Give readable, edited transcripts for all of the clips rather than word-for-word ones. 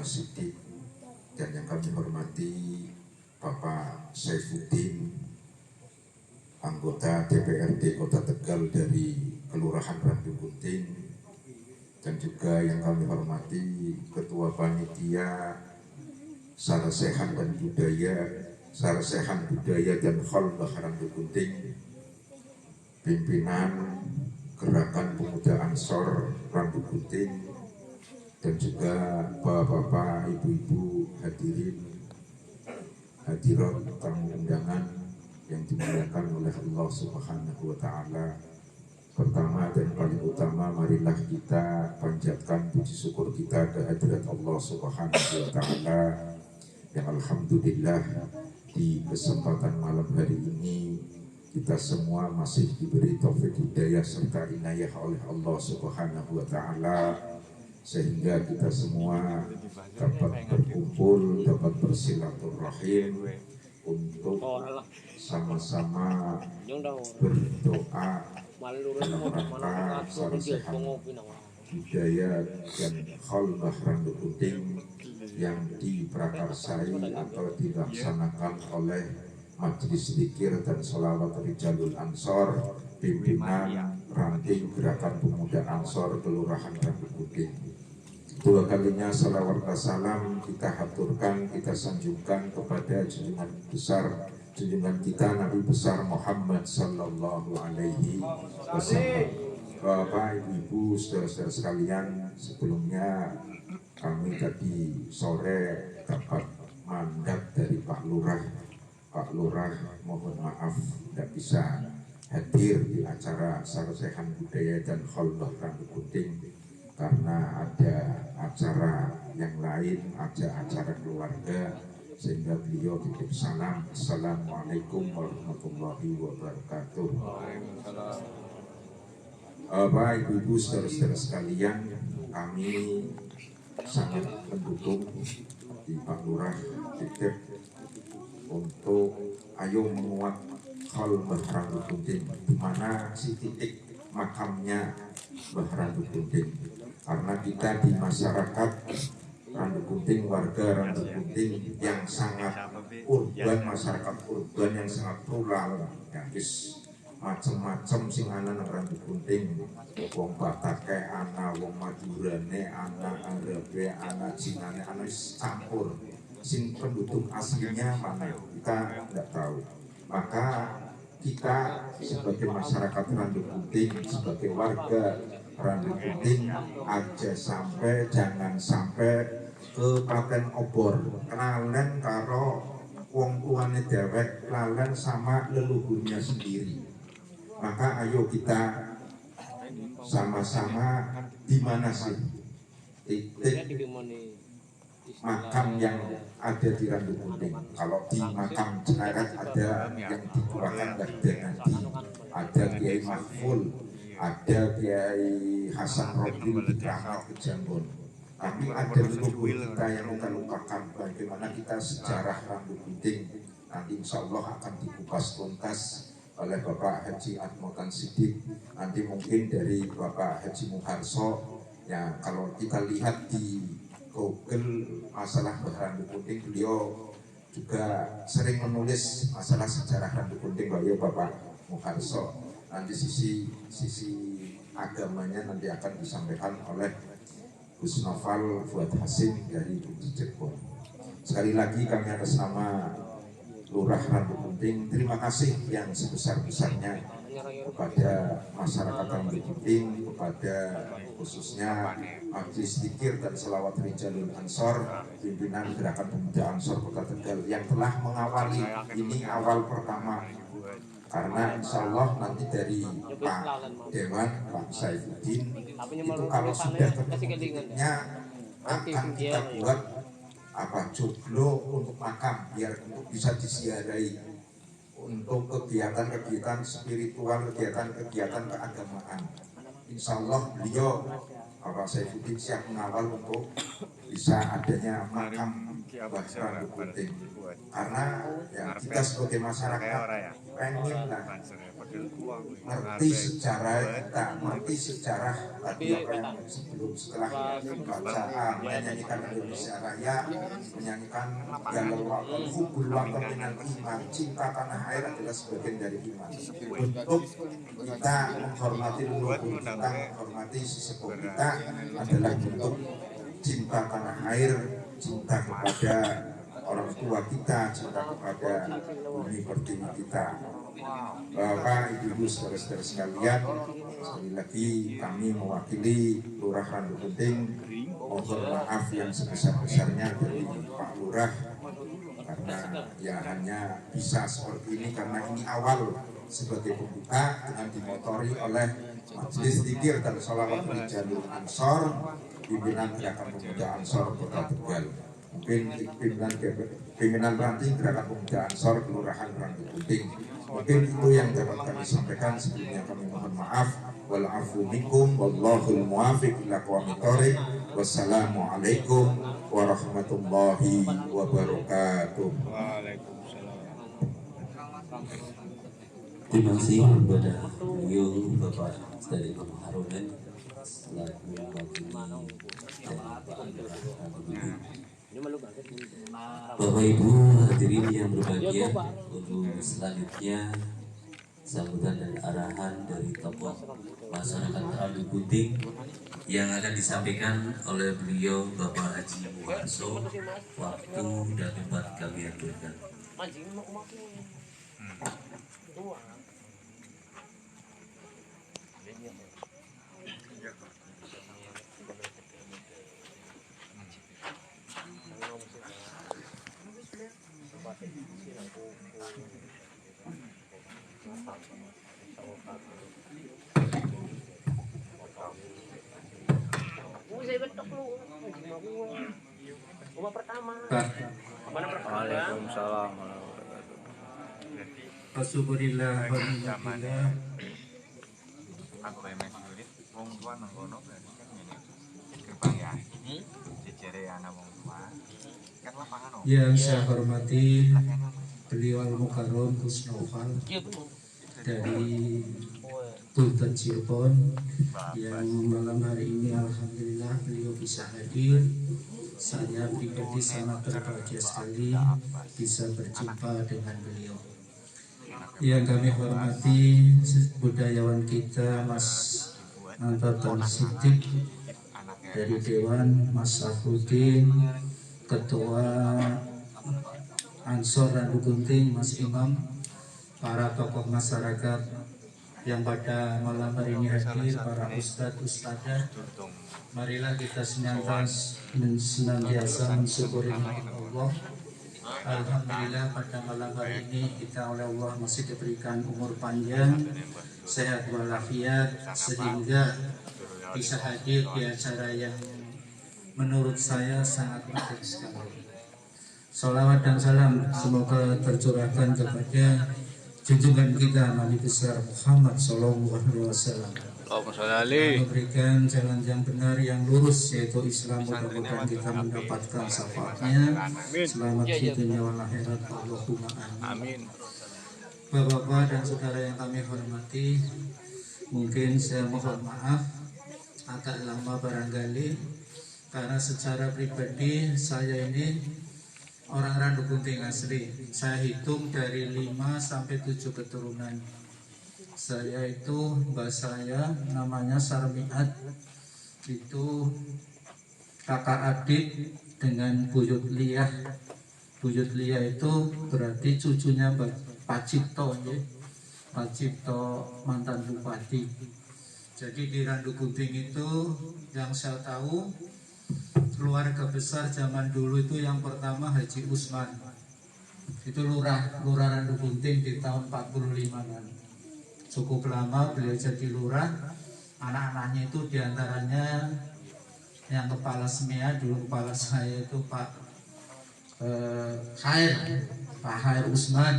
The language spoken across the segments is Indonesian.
Bakar Siddiq, dan yang kami hormati Bapak Saifuddin, anggota DPRD Kota Tegal dari Kelurahan Randu Gunting, dan juga yang kami hormati Ketua Panitia Sarasehan Budaya dan Khalbah Randu Gunting, pimpinan Gerakan Pemuda Ansor Randu Gunting, dan juga bapak-bapak, ibu-ibu, hadirat tamu undangan yang dimuliakan oleh Allah Subhanahu wa Ta'ala. Pertama dan paling utama, marilah kita panjatkan puji syukur kita kehadirat Allah Subhanahu wa Ta'ala yang alhamdulillah di kesempatan malam hari ini kita semua masih diberi taufik hidayah serta inayah oleh Allah Subhanahu wa Ta'ala, sehingga kita semua dapat berkumpul, dapat bersilaturahim untuk sama-sama berdoa dalam rangka Sarasehan Budaya dan Khalbah Randu Gunting yang diprakarsai atau dilaksanakan oleh Majelis Zikir dan Sholawat Rijalul Ansor, pimpinan ranting Gerakan Pemuda Ansor Kelurahan Randu Gunting. Dua kalinya salawat dan salam kita haturkan, kita sanjungkan kepada junjungan besar, junjungan kita Nabi besar Muhammad Sallallahu Alaihi Wasallam. Bapak, Ibu, saudara-saudara sekalian, sebelumnya kami tadi sore dapat mandat dari Pak Lurah. Pak Lurah mohon maaf tidak bisa hadir di acara Sarasehan Budaya dan Khalbah Randu Gunting karena ada acara yang lain, ada acara keluarga, sehingga beliau titip salam. Assalamualaikum warahmatullahi wabarakatuh. Bapak, Ibu, saudara-saudara sekalian, kami sangat mendukung di Pak Lurah titip untuk ayo menguat Khalbah Randu Gunting, di mana si titik makamnya Mbah Randu Gunting. Karena kita di masyarakat Randu Gunting, warga Randu Gunting yang sangat urban, masyarakat urban yang sangat plural, ya guys, macem-macem sing ana nang Randu Gunting. Wong Batake ana, wong Madurane ana, Arabe ana, Cinane ana, campur. Sing penduduk aslinya mana kita tidak tahu. Maka kita sebagai masyarakat Randu Gunting, sebagai warga Randu Gunting, jangan sampai ke paten obor, kenalan karo wong tuane dewek, lalen sama leluhurnya sendiri. Maka ayo kita sama-sama di mana sih titik makam yang ada di Randu Gunting. Kalau di makam Ceneret ada yang dikeluarkan dari nanti, ada Kiai Mahful, ada Kiai Hasan Robil di Keramat Kejambon. Tapi ada leluhur kita yang kita lupakan, bagaimana kita sejarah Randu Gunting nanti insya Allah akan dikupas tuntas oleh Bapak Haji Atmotan Siddiq. Nanti mungkin dari Bapak Haji Muharso, ya kalau kita lihat di Google masalah Randu Gunting, beliau juga sering menulis masalah sejarah Randu Gunting, Bapak Muharso. Nanti sisi agamanya nanti akan disampaikan oleh Gus Noval Fuad Hasim dari Cirebon. Sekali lagi kami atas nama Lurah Randu Gunting terima kasih yang sebesar-besarnya kepada masyarakat Randu Gunting, kepada khususnya Majelis Zikir dan Sholawat Rijalul Ansor, pimpinan Gerakan Pemuda Ansor Kota Tegal yang telah mengawali ini awal pertama. Karena insya Allah nanti dari Pak Dewan, Pak Saifuddin, itu kalau sudah terbentuknya akan kita buat joglo untuk makam, biar untuk bisa disiarai untuk kegiatan-kegiatan spiritual, kegiatan-kegiatan keagamaan. Insya Allah beliau Bapak Saifuddin siap mengawal untuk bisa adanya makam Randu Gunting. Karena ya kita sebagai masyarakat pengen lah ngerti sejarah kita, ngerti sejarah tadi apa yang setelah baca menyanyikan Indonesia Raya, menyanyikan yang hubul waktu dengan iman, cinta tanah air adalah sebagian dari iman. Untuk kita menghormati leluhur kita, menghormati sesepuh kita adalah bentuk cinta tanah air, cinta kepada orang tua kita, cinta kepada bumi pertiwi kita. Bapak, Ibu, saudara-saudara sekalian, sekali lagi kami mewakili Lurah Randu Gunting mohon maaf yang sebesar-besarnya dari Pak Lurah, karena ya hanya bisa seperti ini karena ini awal sebagai pembuka dengan dimotori oleh Majelis Dzikir dan Sholawat di Jalur Ansor, pimpinan Gerakan Pemuda Ansor Kota Tegal. Mungkin pimpinan nanti Gerakan Pemuda Ansor Kelurahan Randu Gunting. Mungkin itu yang dapat kami sampaikan. Sebelumnya kami mohon maaf. Wal-afu minkum wallahul muwafiq ila aqwamit thoriq. Wassalamualaikum warahmatullahi wabarakatuh. Terima kasih kepada beliau Bapak dari Imam Harunan selaku wakil dari Pak Lurah. Bapak Ibu hadirin yang berbahagia, untuk selanjutnya sambutan dan arahan dari tokoh masyarakat Randu Gunting yang akan disampaikan oleh beliau Bapak Haji Muharso. Waktu dan tempat kami aturkan. Waalaikumsalam. Alhamdulillah. Aku emes jurit wong tua nang kono berarti kan ngene. Gerbang ya. Jejere ana wong tua. Kan lapangan opo. Yang saya hormati beliau Al-Mukarram Gus Noval dari Tultan Cirebon yang malam hari ini alhamdulillah beliau bisa hadir. Saya pribadi sangat berbahagia sekali bisa berjumpa dengan beliau. Yang kami hormati budayawan kita Mas Nantoton Sidik dari Dewan, Mas Safuddin, Ketua Ansor Randu Gunting, Mas Imam, para tokoh masyarakat yang pada malam hari ini hadir, para ustadz ustadzah. Marilah kita senantiasa mensyukuri nikmat Allah. Alhamdulillah pada malam hari ini kita oleh Allah masih diberikan umur panjang, sehat walafiat, sehingga bisa hadir di acara yang menurut saya sangat penting sekali. Salawat dan salam semoga tercurahkan kepada junjungan kita Nabi besar Muhammad Sallallahu Alaihi Wasallam. Memberikan jalan yang benar yang lurus yaitu Islam. Mudah-mudahan kita mendapatkan syafaatnya. Selamat di dunia wal akhirat. Allahumma amin. Bapak-bapak dan saudara yang kami hormati, mungkin saya mohon maaf agak lama barangkali karena secara pribadi saya ini orang Randu Gunting asli. Saya hitung dari 5 sampai 7 keturunan. Saya itu mbak saya namanya Sarmiat, itu kakak adik dengan Buyut Liyah. Buyut Liyah itu berarti cucunya Pak Cipto, ya. Pak Cipto mantan bupati. Jadi di Randu Gunting itu yang saya tahu keluarga besar zaman dulu itu yang pertama Haji Usman. Itu lurah Randu Gunting di tahun 45-an. Cukup lama beliau jadi lurah. Anak-anaknya itu diantaranya yang kepala semia, dulu kepala saya itu Pak Khair Usman.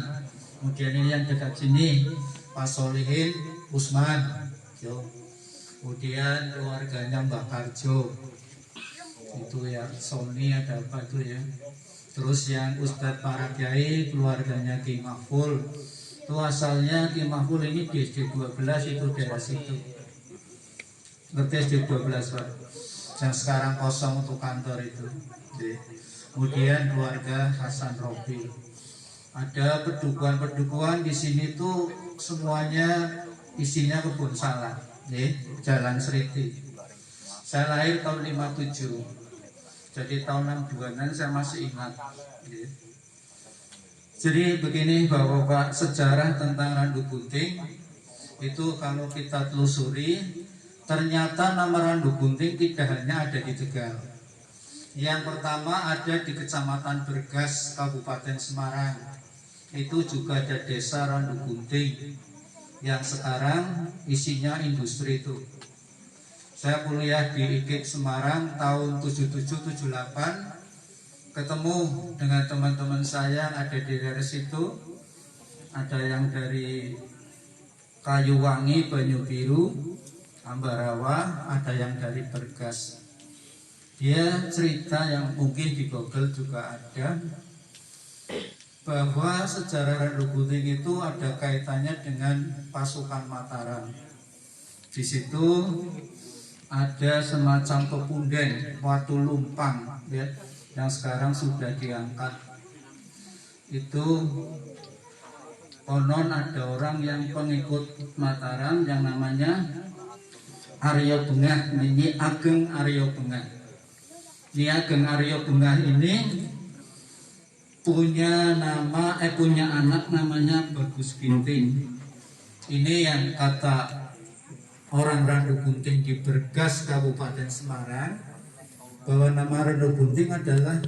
Kemudian ini yang dekat sini Pak Solihin Usman. Kemudian keluarganya Mbak Karjo. itu ya Sony ada apa itu ya. Terus yang Ustadz para kiai keluarganya Ki Mahful itu asalnya Ki Mahful ini di SD 12 itu daerah situ, ngerti SD 12 Pak, yang sekarang kosong untuk kantor itu. Kemudian keluarga Hasan Robi, ada pedukuhan di sini tuh semuanya isinya kebun salak, Jalan Seriti. Saya lahir tahun 57, jadi tahun 62-an saya masih ingat. Jadi begini Bapak-bapak, sejarah tentang Randu Gunting itu kalau kita telusuri, ternyata nama Randu Gunting tidak hanya ada di Tegal. Yang pertama ada di Kecamatan Bergas, Kabupaten Semarang. Itu juga ada desa Randu Gunting yang sekarang isinya industri itu. Saya kuliah di IKIP Semarang tahun 77-78, ketemu dengan teman-teman saya yang ada di daerah situ. Ada yang dari Kayuwangi, Banyu Biru, Ambarawa, ada yang dari Bergas. Dia cerita yang mungkin di Google juga ada, bahwa sejarah Randu Gunting itu ada kaitannya dengan pasukan Mataram. Di situ ada semacam pepunden Watu Lumpang ya, yang sekarang sudah diangkat. Itu konon ada orang yang pengikut Mataram yang namanya Aryo Bengah, Nyi Ageng Aryo Bengah. Nyi Ageng Aryo Bengah ini punya anak namanya Bagus Ginting. Ini yang kata orang Randu Gunting di Bergas, Kabupaten Semarang, bahwa nama Randu Gunting adalah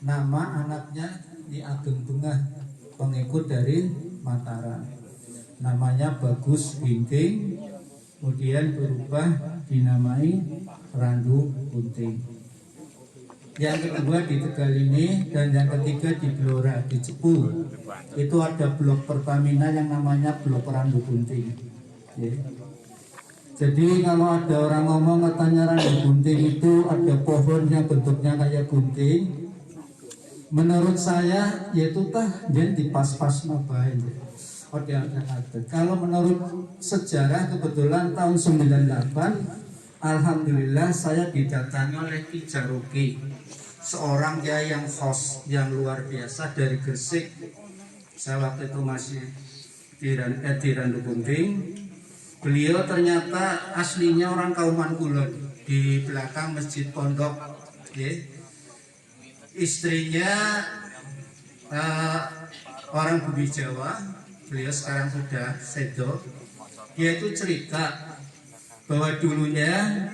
nama anaknya Nyi Ageng Bengah, pengikut dari Mataram. Namanya Bagus Ginting, kemudian berubah dinamai Randu Gunting. Yang kedua di Tegal ini, dan yang ketiga di Blora, di Cepu. Itu ada blok Pertamina yang namanya blok Randu Gunting. Jadi kalau ada orang ngomong katanya Randu Gunting itu ada pohon yang bentuknya kayak gunting, menurut saya yaitu dia dipas-pas ngapain. Kalau menurut sejarah kebetulan tahun 98, alhamdulillah saya didatangi oleh Ki Jaroki, seorang kiai yang khos, yang luar biasa dari Gresik. Saya waktu itu masih di Randu Gunting. Beliau ternyata aslinya orang Kauman Kulon, di belakang Masjid Pondok. Istrinya orang Bumi Jawa, beliau sekarang sudah sedo. Dia itu cerita bahwa dulunya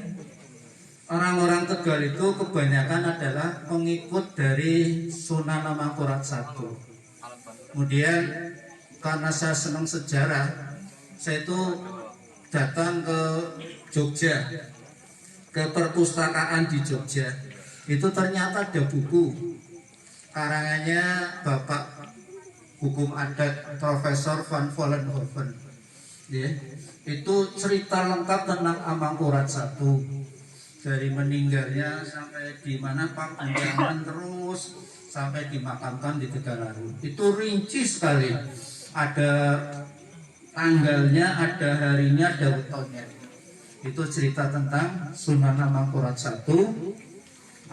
orang-orang Tegal itu kebanyakan adalah pengikut dari Sunan Amangkurat I. Kemudian karena saya senang sejarah, saya itu datang ke Jogja, ke perpustakaan di Jogja. Itu ternyata ada buku karangannya Bapak Hukum Adat Profesor Van Vollenhoven. Itu cerita lengkap tentang Amangkurat I, dari meninggalnya sampai di mana pemakaman, terus sampai dimakamkan di Tegalaru. Itu rinci sekali, ada tanggalnya, ada harinya, ada wetonnya. Itu cerita tentang Sunan Amangkurat I.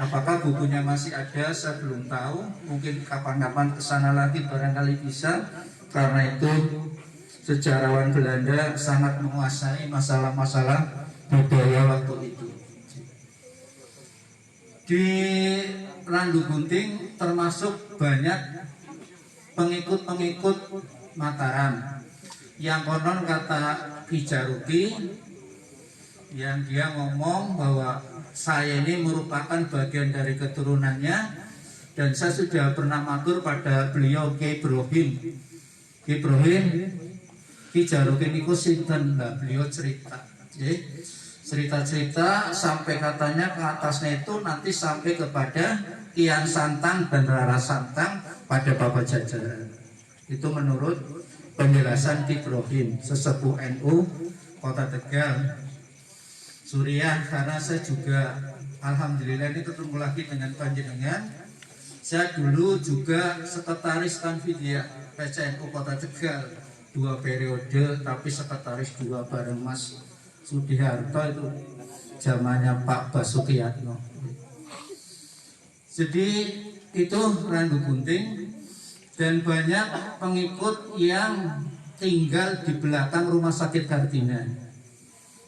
Apakah bukunya masih ada? Saya belum tahu. Mungkin kapan-kapan kesana lagi barangkali bisa. Karena itu sejarawan Belanda sangat menguasai masalah-masalah budaya waktu itu. Di Randu Gunting termasuk banyak pengikut-pengikut Mataram. Yang konon kata Ki Jaroki, yang dia ngomong bahwa saya ini merupakan bagian dari keturunannya, dan saya sudah pernah matur pada beliau Ki Ibrahim. Ki Jaroki niku sinten, beliau cerita sampai katanya ke atasnya itu nanti sampai kepada Kian Santang dan Rara Santang pada Bapak Jajaran. Itu menurut penjelasan Ki Ibrahim, sesepuh NU Kota Tegal. Suriah, karena saya juga alhamdulillah ini ketemu lagi dengan panjenengan. Saya dulu juga sekretaris Tanfidia PCNU Kota Tegal 2 periode, tapi sekretaris 2 bareng Mas Sudiharto itu zamannya Pak Basuki Yatno. Jadi itu Randu Gunting, dan banyak pengikut yang tinggal di belakang rumah sakit Kartina.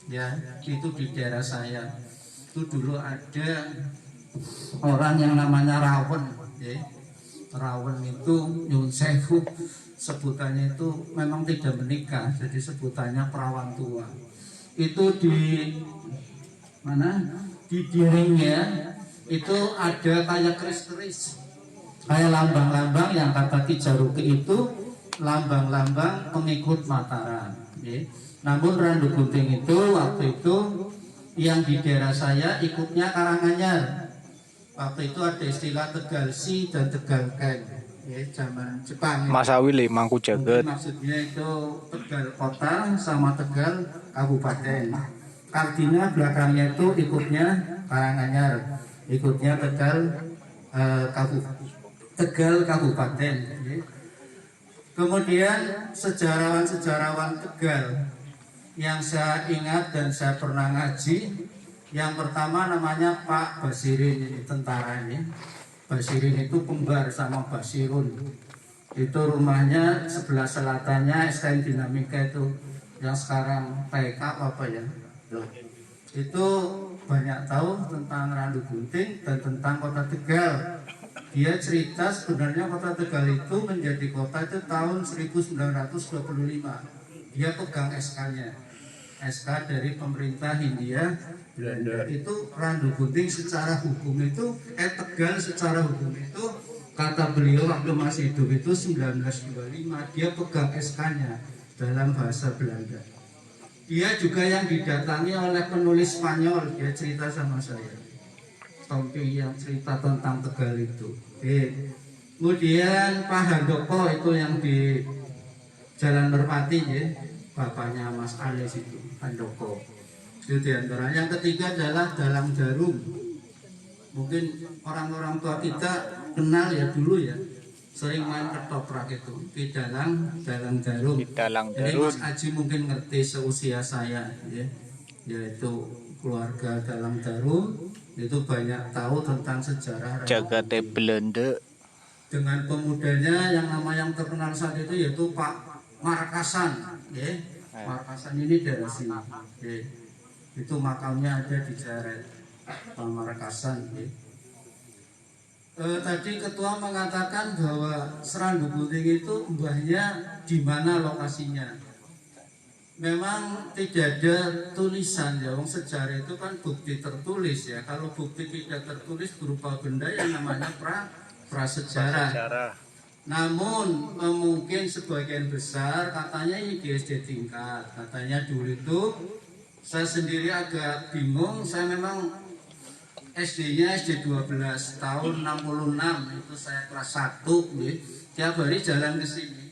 Ya, itu di daerah saya. Itu dulu ada orang yang namanya Rawon, ya. Rawon itu Nyun Sewu, sebutannya itu memang tidak menikah, jadi sebutannya perawan tua. Itu di mana? Di dindingnya itu ada kayak keris-keris, kayak lambang-lambang yang kata Ki Jaruki itu lambang-lambang pengikut Mataram. Ya. Namun Randu Gunting itu waktu itu yang di daerah saya ikutnya Karanganyar. Waktu itu ada istilah Tegal Si dan Tegal Ken, ya, zaman Jepang. Mas Awili Mangku Jagat. Maksudnya itu Tegal Kota sama Tegal Kabupaten. Kartina belakangnya itu ikutnya Karanganyar, ikutnya Tegal Kabupaten. Ya. Kemudian sejarawan-sejarawan Tegal yang saya ingat dan saya pernah ngaji, yang pertama namanya Pak Basirin, ini tentara ini. Basirin itu kembar sama Basirun. Itu rumahnya sebelah selatannya STM Dinamika itu, yang sekarang PK apa ya. Itu banyak tahu tentang Randu Gunting dan tentang Kota Tegal. Dia cerita sebenarnya Kota Tegal itu menjadi kota itu tahun 1925. Dia pegang SK-nya, SK dari pemerintah Hindia Belanda. Itu Randu Gunting secara hukum itu, Tegal secara hukum itu, kata beliau waktu masih hidup itu 1925, dia pegang SK-nya dalam bahasa Belanda. Dia juga yang didatangi oleh penulis Spanyol, dia cerita sama saya, Tompi yang cerita tentang Tegal itu. Kemudian Pak Handoko itu yang di Jalan Merpati, ya, bapaknya Mas Alis itu, Handoko. Itu diantara. Yang ketiga adalah Dalang Jarum. Mungkin orang-orang tua kita kenal ya dulu ya, sering main ketoprak itu. Di Dalang Jarum. Jadi Mas Aji mungkin ngerti seusia saya, ya, yaitu keluarga Dalang Jarum. Itu banyak tahu tentang sejarah Jagate Belanda. Dengan pemudanya yang terkenal saat itu yaitu Pak Markasan, ya. Markasan ini dari sini, ya. Itu makamnya ada di Jaret, Pak Markasan, ya. Tadi ketua mengatakan bahwa Randu Gunting itu mbahnya di mana lokasinya. Memang tidak ada tulisan, ya. Sejarah itu kan bukti tertulis, ya. Kalau bukti tidak tertulis berupa benda yang namanya prasejarah. Namun mungkin sebagian besar katanya ini di SD tingkat. Katanya dulu itu saya sendiri agak bingung. Saya memang SD-nya SD 12 tahun 66, itu saya kelas 1, ya. Tiap hari jalan ke sini.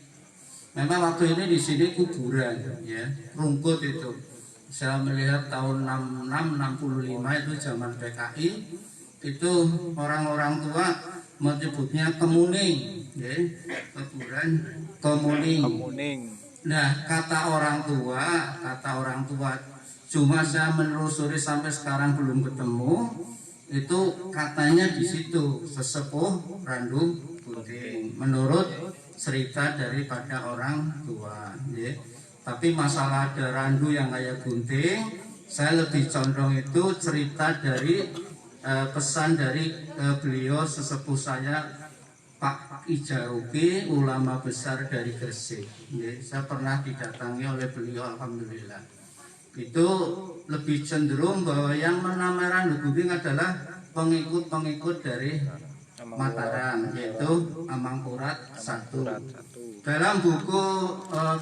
Memang waktu ini di sini kuburan, ya, rumput itu. Saya melihat tahun 66 65 itu zaman PKI, itu orang-orang tua menyebutnya kemuning, ya, kuburan kemuning. Nah, kata orang tua, cuma saya menelusuri sampai sekarang belum ketemu. Itu katanya di situ sesepuh Randu Gunting, menurut cerita daripada orang tua, ya. Tapi masalah ada Randu yang kayak Gunting, saya lebih condong itu cerita dari pesan dari beliau sesepuh saya Pak Ijaruki, ulama besar dari Gresik, ya. Saya pernah didatangi oleh beliau, alhamdulillah. Itu lebih cenderung bahwa yang menamai Randu Gunting adalah pengikut-pengikut dari Mataram, yaitu Amangkurat I. Dalam buku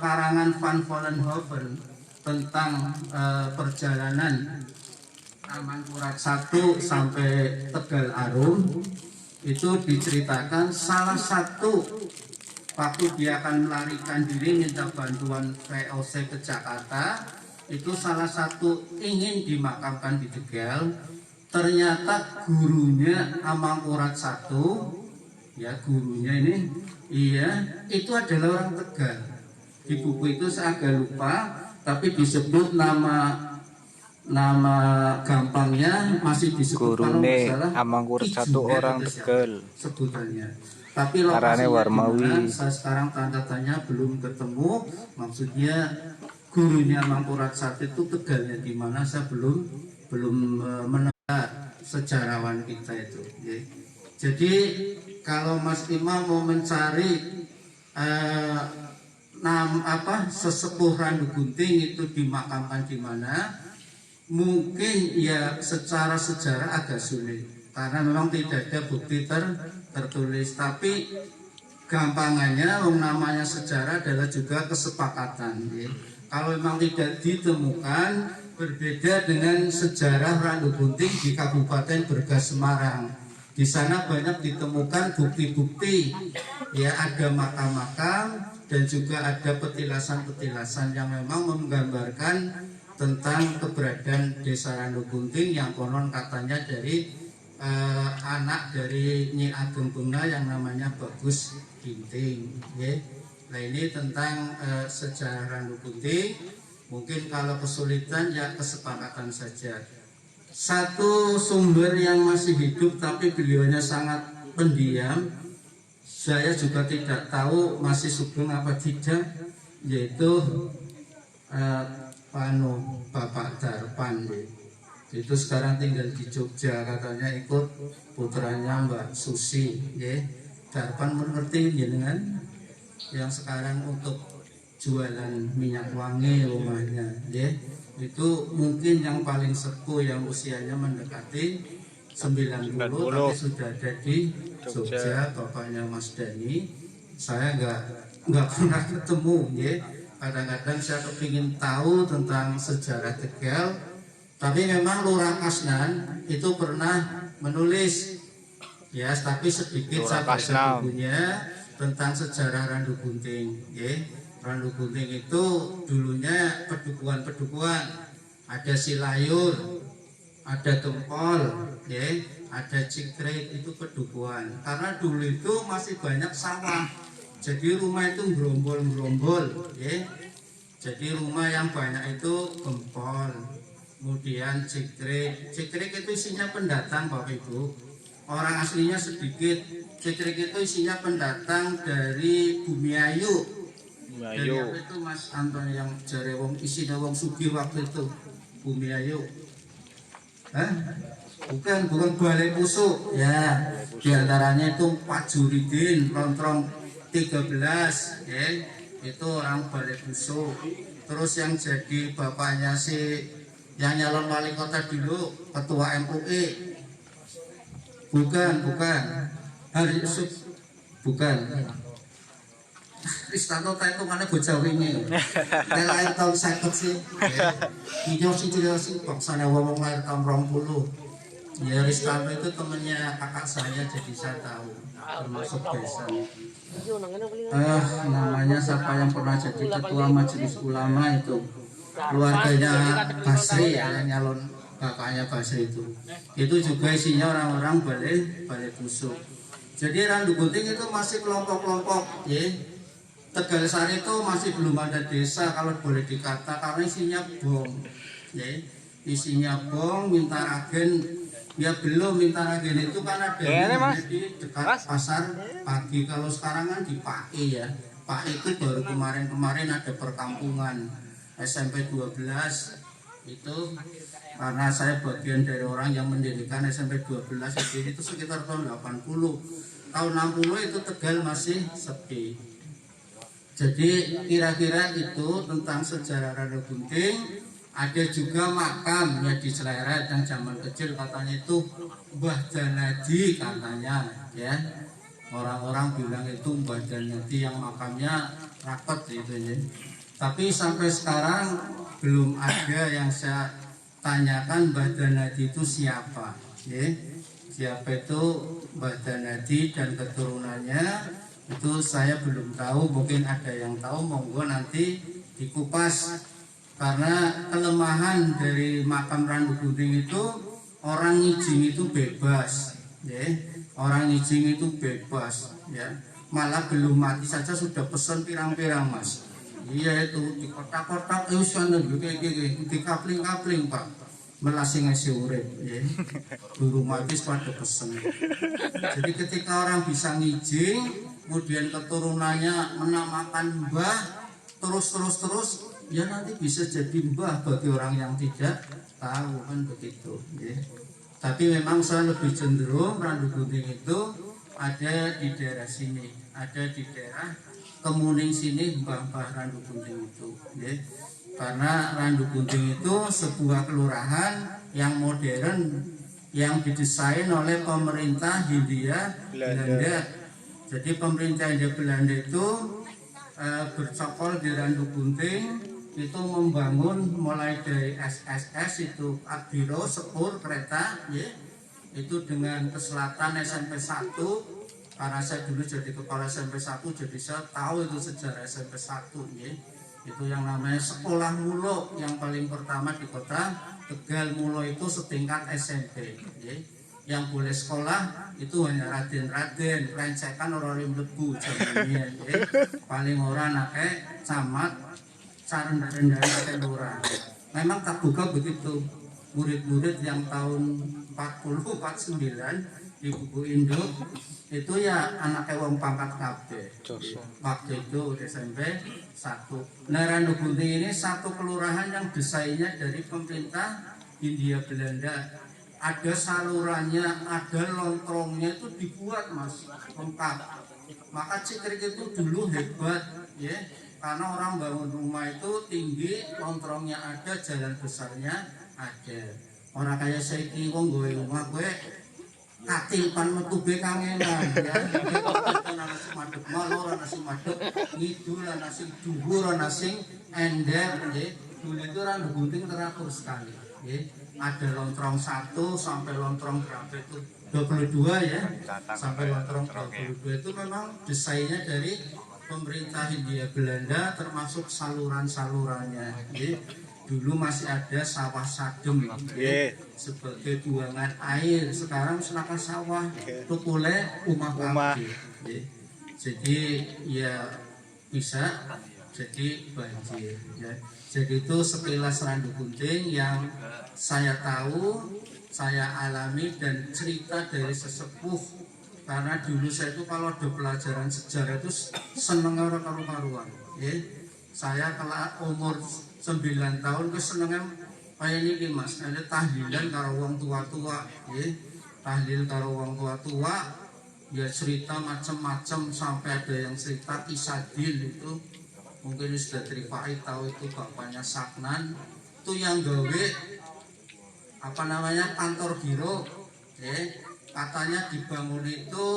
karangan Van Vollenhoven tentang perjalanan Amangkurat I sampai Tegal Arum, itu diceritakan salah satu waktu dia akan melarikan diri minta bantuan VOC ke Jakarta, itu salah satu ingin dimakamkan di Tegal, ternyata gurunya Amangkurat I, ya gurunya ini, iya itu adalah orang Tegal. Di buku itu saya agak lupa, tapi disebut nama gampangnya masih disebut Gurune Amangkurat I orang Tegal. Sebutannya. Tapi Arane lokasinya Warmawi. dimana, saya sekarang tanda tanya belum ketemu. Maksudnya gurunya Amangkurat I itu Tegalnya di mana, saya belum menemukan sejarawan kita itu. Ya. Jadi kalau Mas Imam mau mencari sesepuh Randu Gunting itu dimakamkan di mana, mungkin ya secara sejarah agak sulit karena memang tidak ada bukti tertulis. Tapi gampangannya namanya sejarah adalah juga kesepakatan. Ya. Kalau memang tidak ditemukan, berbeda dengan sejarah Randu Gunting di Kabupaten Bergas Semarang. Di sana banyak ditemukan bukti-bukti, ya ada makam-makam dan juga ada petilasan-petilasan yang memang menggambarkan tentang keberadaan Desa Randu Gunting yang konon katanya dari anak dari Nyi Ageng Bungna yang namanya Bagus Ginting. Ya. Nah ini tentang sejarah Randu Gunting. Mungkin kalau kesulitan ya kesepakatan saja. Satu sumber yang masih hidup tapi beliaunya sangat pendiam, saya juga tidak tahu masih sugeng apa tidak, yaitu Bapak Darpan. Itu sekarang tinggal di Jogja, katanya ikut putranya Mbak Susi. Darpan mengerti dengan yang sekarang untuk jualan minyak wangi rumahnya. Itu mungkin yang paling sepuh yang usianya mendekati 90 tapi sudah ada di Jogja, bapaknya Mas Dani. Saya nggak pernah ketemu, ya. Kadang-kadang saya kepingin tahu tentang sejarah Tegal, tapi memang Lurah Kasnan itu pernah menulis, ya, tapi sedikit saya baca bukunya tentang sejarah Randu Gunting, ya. Randu Gunting itu dulunya pedukuhan, ada Silayur, ada Gempol, ya, ada Cikret, itu pedukuhan. Karena dulu itu masih banyak sawah, jadi rumah itu gerombol, ya. Jadi rumah yang banyak itu Gempol, kemudian Cikret. Cikret itu isinya pendatang, Bapak Ibu. Orang aslinya sedikit. Cikret itu isinya pendatang dari Bumiayu. Dari apa itu Mas Anton yang jare wong isine wong sugih waktu itu, Bumiayu. Bukan Balai Pusuk, ya. Di antaranya itu Pak Juridin, Lontrong 13, ya. Itu orang Balai Pusuk. Terus yang jadi bapaknya yang nyalon wali kota dulu, ketua MUI. Bukan. Bukan. Kristanto itu mana bocah wingi. Lahir tahun 50 sih. Video sih bangsane wong lahir tahun 20. Ya Kristanto itu temennya kakak saya, jadi saya tahu termasuk besan. Namanya siapa yang pernah jadi ketua majelis ulama itu, keluarganya Basri, yang nyalon bapaknya Basri itu juga isinya orang-orang Balai Pusuk. Jadi Randu Gunting itu masih kelompok-kelompok, ya. Tegal Sari itu masih belum ada desa kalau boleh dikata, karena isinya bom, ya. Isinya bom. Mintaragen ya belum. Mintaragen itu kan ada di dekat pasar pagi. Kalau sekarang kan di Paki, ya. Paki itu baru kemarin ada perkampungan SMP 12 itu, karena saya bagian dari orang yang mendirikan SMP 12 itu sekitar tahun 80. Tahun 60 itu Tegal masih sepi. Jadi kira-kira itu tentang sejarah Randu Gunting. Ada juga makam ya di Seleret yang zaman kecil katanya itu Mbah Danadi katanya, ya. Orang-orang bilang itu Mbah Danadi yang makamnya rapat gitu, ya. Tapi sampai sekarang belum ada yang saya tanyakan Mbah Danadi itu siapa, ya. Siapa itu Mbah Danadi dan keturunannya itu saya belum tahu. Mungkin ada yang tahu, monggo nanti dikupas. Karena kelemahan dari makam Randu Gunting itu orang ngijing itu bebas, ya. Orang ngijing itu bebas, ya. Malah belum mati saja sudah pesan pirang-pirang, Mas. Iya itu di kotak-kotak itu sana di kapling-kapling, Pak. Melasi ngasih urip, ya. Belum mati pada pesen. Jadi ketika orang bisa ngijing, kemudian keturunannya menamakan mbah, terus, ya nanti bisa jadi mbah bagi orang yang tidak tahu, kan begitu, ya. Tapi memang saya lebih cenderung Randu Gunting itu ada di daerah sini, ada di daerah Kemuning sini, mbah-mbah Randu Gunting itu, ya. Karena Randu Gunting itu sebuah kelurahan yang modern yang didesain oleh pemerintah Hindia Belanda. Jadi pemerintah Hindia Belanda itu bercokol di Randu Gunting itu membangun mulai dari SSS itu Adbiro Sepur kereta, ya, itu dengan ke selatan SMP 1. Karena saya dulu jadi kepala SMP 1, jadi saya tahu itu sejarah SMP 1, ya. Itu yang namanya sekolah mulo yang paling pertama di kota Tegal. Mulo itu setingkat SMP, ya. Yang boleh sekolah itu hanya raden-raden, rencekan orang lebu jadinya, ya. Paling orang nake camat, cara rendah lurah. Memang tak buka begitu. Murid-murid yang tahun 40, 49 di buku Indo itu ya anaknya wong pangkat kabeh. Waktu itu SMP 1. Nah, Randu Gunting ini satu kelurahan yang desainnya dari pemerintah Hindia Belanda. Ada salurannya, ada lontrongnya itu dibuat, Mas, lengkap. Maka Cikrik itu dulu hebat, ya. Karena orang bangun rumah itu tinggi, lontrongnya ada, jalan besarnya ada. Orang kayak saya wong gue rumah gue katilpan metu be kangenan, ya. Nasi madep malor, nasi madep ngidul, nasi dhuwur, nasi ender, ya. Dulu itu Randu Gunting teratur sekali, ya. Ada lontrong 1 sampai lontrong berapa itu 22, ya. Sampai lontrong 22 itu memang desainnya dari pemerintah Hindia Belanda, termasuk saluran-salurannya, ya. Dulu masih ada sawah sadem, ya, sebagai buangan air. Sekarang sedangkan sawah itu oleh rumah. Ya. Jadi ya bisa jadi banjir, ya. Jadi itu sekilas Randu Gunting yang saya tahu, saya alami dan cerita dari sesepuh. Karena dulu saya itu kalau ada pelajaran sejarah itu seneng orang karu-karuan, ya. Saya kalau umur 9 tahun ke senengnya kayak ini, Mas, ada tahlilan karo wong tua-tua, ya. Tahlil karo wong tua-tua, ya cerita macam-macam, sampai ada yang cerita Isadil itu mungkin sudah Trifai tahu, itu bapaknya Saknan itu yang gawe apa namanya kantor biro, ya. Katanya dibangun itu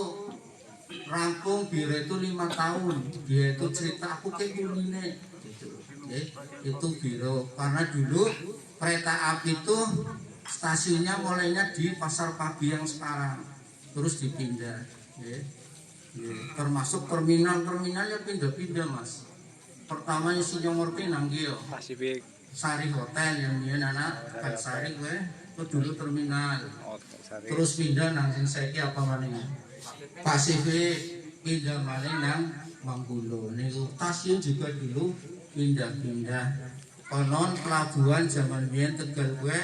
rampung biro itu 5 tahun. Dia itu cerita aku kayak gini, gitu, ya. Itu biro karena dulu kereta api itu stasiunnya mulainya di Pasar Pagi yang sekarang, terus dipindah, ya. Ya. Termasuk terminalnya pindah-pindah, Mas. Pertama isi nomor pinang gitu, Sari Hotel yang dia anak kan Sari gue itu dulu terminal, terus pindah nang sing saiki apa maneh Pasifik, pindah maneh nang Mangkulo. Niku stasiun juga dulu pindah-pindah. Konon pelabuhan zaman biyen Tegal gue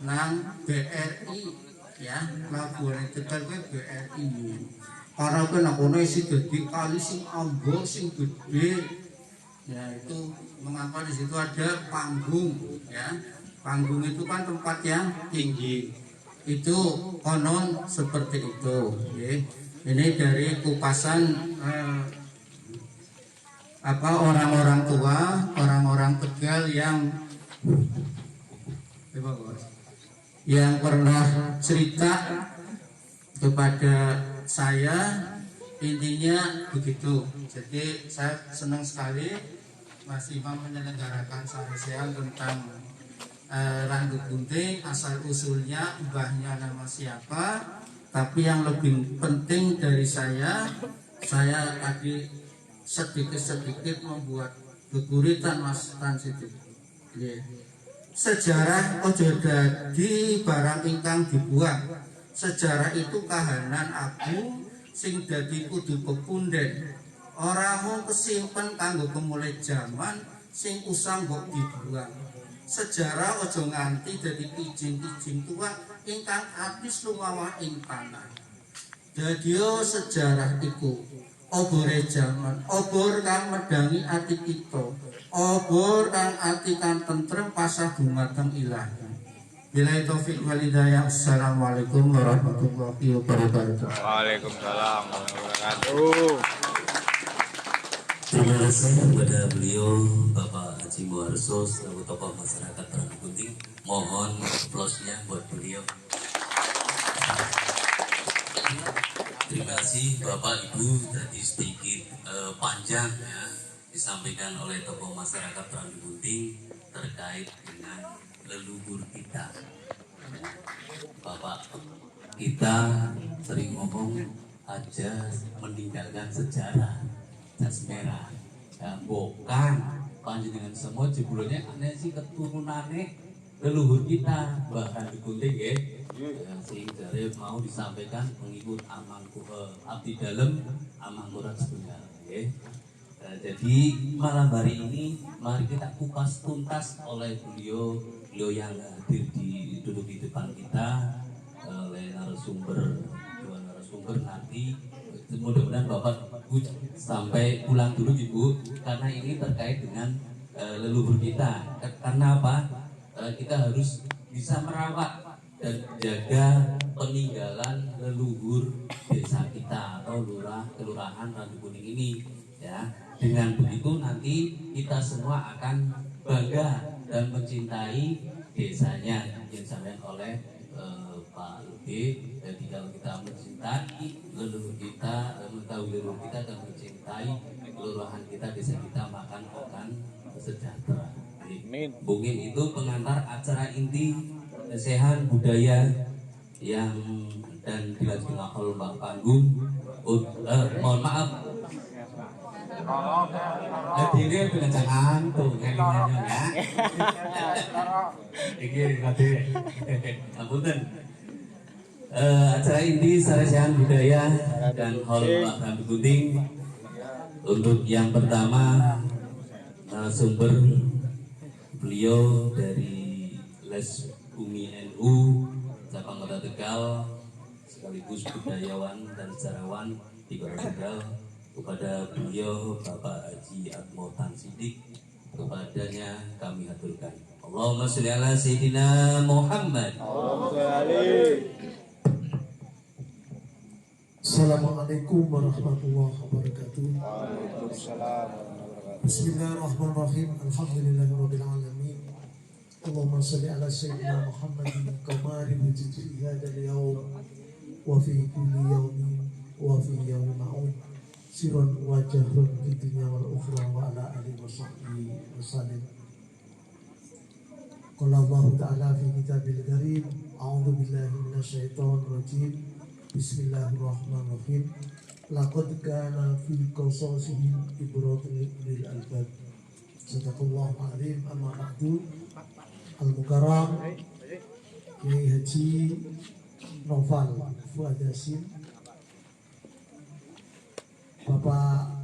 nang BRI, ya, pelabuhan Tegal gue BRI. Karena gue nang kono isi dadi kali sing amba sing gede. Ya, itu mengapa di situ ada panggung, ya. Panggung itu kan tempat yang tinggi. Itu konon seperti itu, ya. Ini dari kupasan orang-orang tua, orang-orang Tegal yang pernah cerita kepada saya. Intinya begitu. Jadi saya senang sekali Mas Imam menyelenggarakan sarjana tentang Randu Gunting, asal usulnya, mbahnya nama siapa. Tapi yang lebih penting dari saya tadi sedikit-sedikit membuat geguritan, Mas Tansidik. Yeah. sejarah ojo dadi barang ingkang dibuang. Sejarah itu kahanan aku sing dadi kudu pepundhen. Ora mung kesimpen kanggo kemulai jaman sing usah mbok dibuang. Sejarah ojo nganti dadi kijing-kijing tua ingkang atis lumawa ing tanah. Dadio sejarah iku obore jaman, obor kang medangi ati kita, obor kang ati kang tentrem pasah dumateng ilahi. Billahi taufik wal hidayah. Assalamualaikum warahmatullahi wabarakatuh. Waalaikumsalam warahmatullahi wabarakatuh. Terima kasih kepada beliau Bapak Haji Muharso selaku tokoh masyarakat Randukunting. Mohon aplausnya buat beliau. Terima kasih Bapak Ibu, tadi sedikit panjang ya disampaikan oleh tokoh masyarakat Randukunting terkait dengan leluhur kita. Bapak kita sering ngomong aja meninggalkan sejarah jas merah. Ya, bukan panjenengan semua jebulnya aneh sih keturunannya leluhur kita bahkan digunting ya. Sing dari mau disampaikan mengikut amanku abdi dalam amankurat sebenarnya ya. Jadi malam hari ini mari kita kupas tuntas oleh beliau yang hadir duduk di depan kita oleh narasumber dua narasumber nanti. Mudah-mudahan Bapak Ibu sampai pulang dulu Ibu karena ini terkait dengan leluhur kita. Karena apa? Kita harus bisa merawat dan jaga peninggalan leluhur desa kita atau kelurahan Randukuning ini ya. Dengan begitu nanti kita semua akan bangga dan mencintai desanya yang disampaikan oleh Pak Ludi. Jadi kalau kita mencintai leluhur kita, mengetahui leluhur kita dan mencintai kelurahan kita, desa kita, maka akan sejahtera. Mungkin itu pengantar acara inti lesehan budaya yang dan dilanjutkan oleh panggung. Mohon maaf. Hadirnya dengan jangan tuh ngelingannya ya. Iki hadir. Apunten. Acara inti lesehan budaya dan hall Pak Randukunting. Untuk yang pertama narasumber beliau dari Les Bumi NU cabang Kota Tegal sekaligus budayawan dan sejarawan di Kota Tegal. Kepada beliau Bapak Haji Atmo Tan Sidik, kepadanya kami haturkan Allahumma sholli ala Sayyidina Muhammad. Assalamualaikum warahmatullahi wabarakatuh. Bismillahirrahmanirrahim. Alhamdulillahirabbil alamin. Allahumma shalli ala sayyidina Muhammadin qamari wujudi hadzal yawm wa fi kulli yawmin wa fi yawmin ma'un sirran wa jahrun fid dunya wal ukhra wa ala alihi wa sahbihi wasallam. Qala Allah ta'ala fi kitabil karim, a'udzu billahi minasyaitonir rajim. Bismillahirrahmanirrahim. Laqad kana fi qasasihim ibratun lil albab. Sadaqallahu a'lim. Amma ba'du. Al-Mukarram Kiai Haji Noval Fuad Yasin, Bapak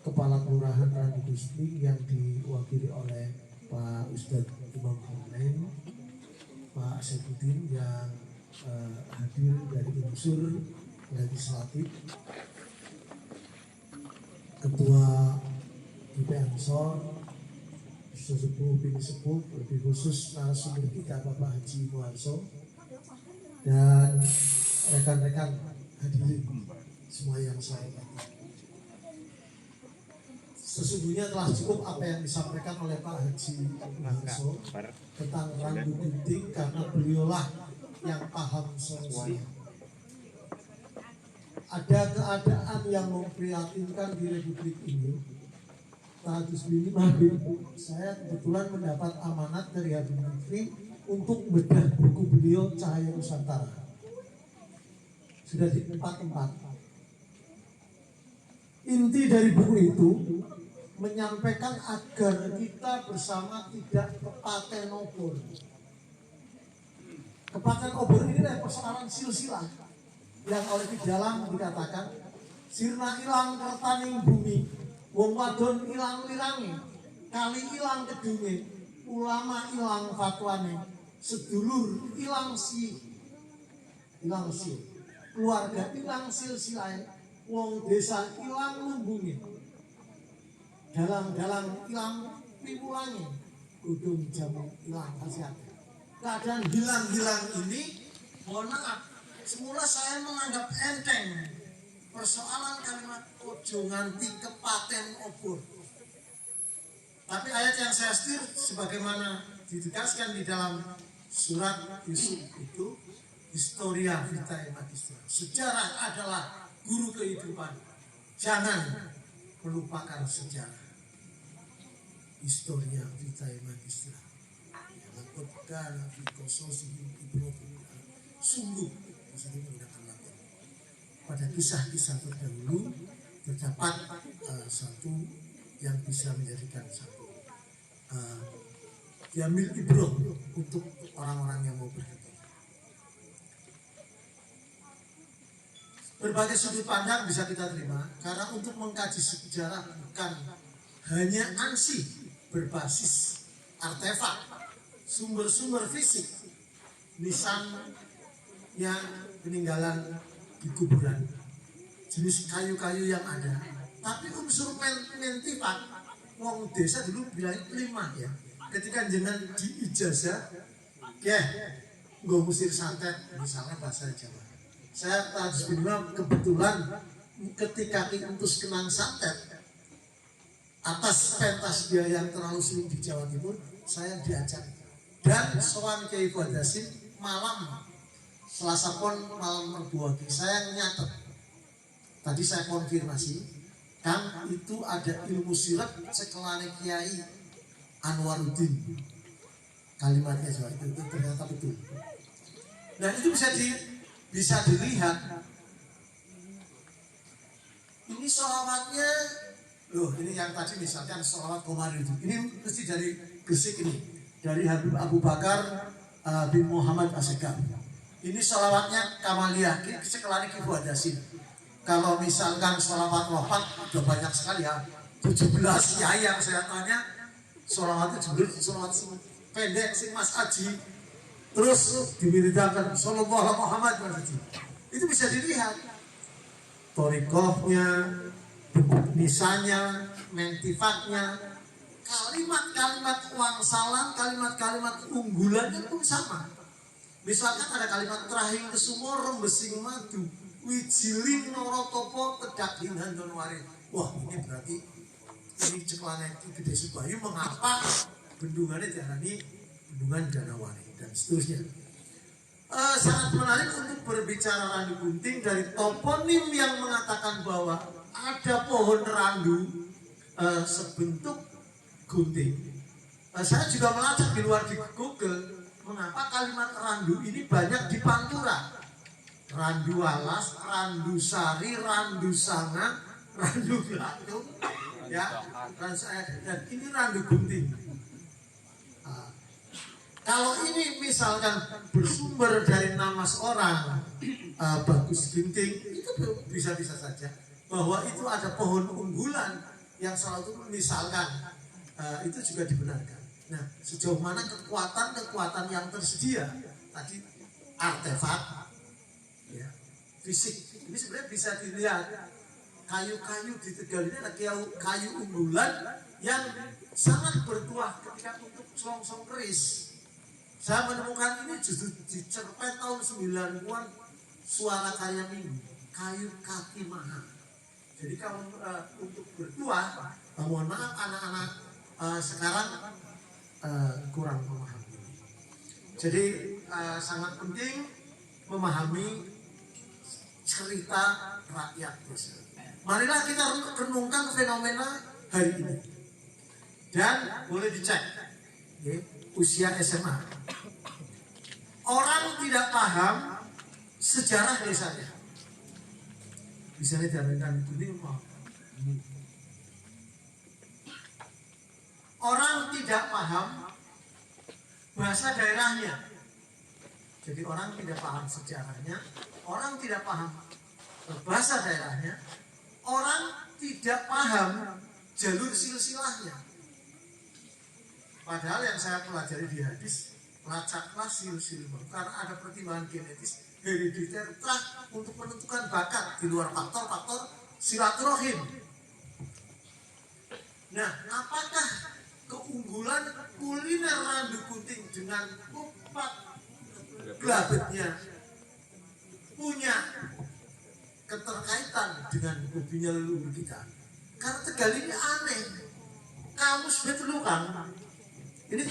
Kepala Kelurahan Randukunting yang diwakili oleh Pak Ustadz Imam Hamlain, Pak Saifuddin yang hadir dari unsur legislatif, Ketua IP Ansor, Sesepuh Bini Sepuh, lebih khusus narasumber kita Bapak Haji Muharso dan rekan-rekan hadirin semua yang saya hormati. Sesungguhnya telah cukup apa yang disampaikan oleh Pak Haji Muharso tentang Randukunting karena beliaulah yang paham solusinya. Ada keadaan yang memprihatinkan di Republik ini. Tahadus ini saya kebetulan mendapat amanat dari Habib Lutfi untuk membedah buku beliau Cahaya Nusantara. Sudah di tempat-tempat. Inti dari buku itu menyampaikan agar kita bersama tidak kepaten obor. Kepaten obor ini adalah persoalan silsilah yang oleh di dalam dikatakan sirna ilang kertaning bumi, wong wadon ilang lirange, kali ilang kedunge, ulama ilang fatwane, sedulur ilang keluarga ilang silsilahe, wong desa ilang lumbunge, dalang-dalang ilang piwulange, udung jamu ilang khasiat. Keadaan hilang-hilang ini, mohon maaf, semula saya menganggap enteng persoalan kalimat ojo nganti kepaten obor. Tapi ayat yang saya setir sebagaimana ditegaskan di dalam surat Yusuf itu, Historia Vitae Magistra. Sejarah adalah guru kehidupan. Jangan melupakan sejarah. Historia Vitae Magistra. Sungguh disini menggunakan Latin. Pada kisah-kisah terdahulu terdapat satu yang bisa menjadikan satu diambil ibrah untuk orang-orang yang mau berhenti. Berbagai sudut pandang bisa kita terima karena untuk mengkaji sejarah bukan hanya ansih berbasis artefak, sumber-sumber fisik, nisan yang peninggalan di kuburan, jenis kayu-kayu yang ada, tapi unsur mentifak, wong desa dulu bilang 5 ya. Ketika jenengan di ijazah, ya, nggak musir santet, misalnya bahasa Jawa. Saya harus bilang kebetulan ketika Intus Kenang santet atas pentas dia yang terlalu sering di Jawa Timur, saya diajak dan sowan Kiai Fadasim malam Selasa Pon malam Merbuaki, saya nyatet. Tadi saya konfirmasi, kan itu ada ilmu sirat sekelane Kiai Anwaruddin. Kalimatnya juga itu ternyata betul. Nah itu bisa dilihat. Ini sholawatnya, loh ini yang tadi misalkan sholawat Komari itu. Ini mesti dari Gresik ini, dari Habib Abu Bakar bin Muhammad Asegaf. Ini sholawatnya Kamaliyah, sekelari Kibu Adasin. Kalau misalkan sholawat wafat udah banyak sekali ya, 17 ya yang saya tanya sholawatnya jebul sholawat pendek sing Mas Aji, terus diwiridakan Sallallahu Alaihi Muhammad Mas Aji. Itu bisa dilihat torikohnya, nisannya, mentifaknya, kalimat-kalimat wangsalan, kalimat-kalimat unggulannya pun sama. Misalkan ada kalimat terakhir kesumur rembesing madu, wijilin norotopo tedak hinan don warin. Wah ini berarti ini ceklane gede Subayu, mengapa bendungannya diarani bendungan Danawari dan seterusnya. Sangat menarik untuk berbicara randu gunting dari toponim yang mengatakan bahwa ada pohon randu sebentuk gunting. Saya juga melacak di luar di Google, mengapa kalimat randu ini banyak di Pantura. Randu alas, randu sari, randu sanga, randu belatung, ya, dan ini randu gunting. Kalau ini misalkan bersumber dari nama seorang Bagus Ginting, itu bisa-bisa saja bahwa itu ada pohon unggulan yang selalu misalkan itu juga dibenarkan. Nah, sejauh mana kekuatan yang tersedia tadi artefak, ya, fisik ini sebenarnya bisa dilihat. Kayu-kayu di Tegal ini ada kayu unggulan yang sangat bertuah ketika untuk song-song keris. Saya menemukan ini justru dicerpet tahun 90-an Suara Karya Minggu, kayu kaki mahal. Jadi kalau untuk bertuah, mohon maaf anak-anak sekarang kurang memahami. Jadi sangat penting memahami cerita rakyat desa. Marilah kita renungkan fenomena hari ini. Dan boleh dicek ya, usia SMA. Orang tidak paham sejarah desanya. Misalnya diarahkan ini orang tidak paham bahasa daerahnya. Jadi orang tidak paham sejarahnya, orang tidak paham bahasa daerahnya, orang tidak paham jalur silsilahnya. Padahal yang saya pelajari di hadis, lacaklah silsilah, karena ada pertimbangan genetis, herediter untuk menentukan bakat di luar faktor-faktor silaturahim. Nah, apakah keunggulan kuliner Randu Gunting dengan kupat gelabetnya punya keterkaitan dengan hobinya leluhur kita? Karena Tegal ini aneh. Kamus betul kan? Ini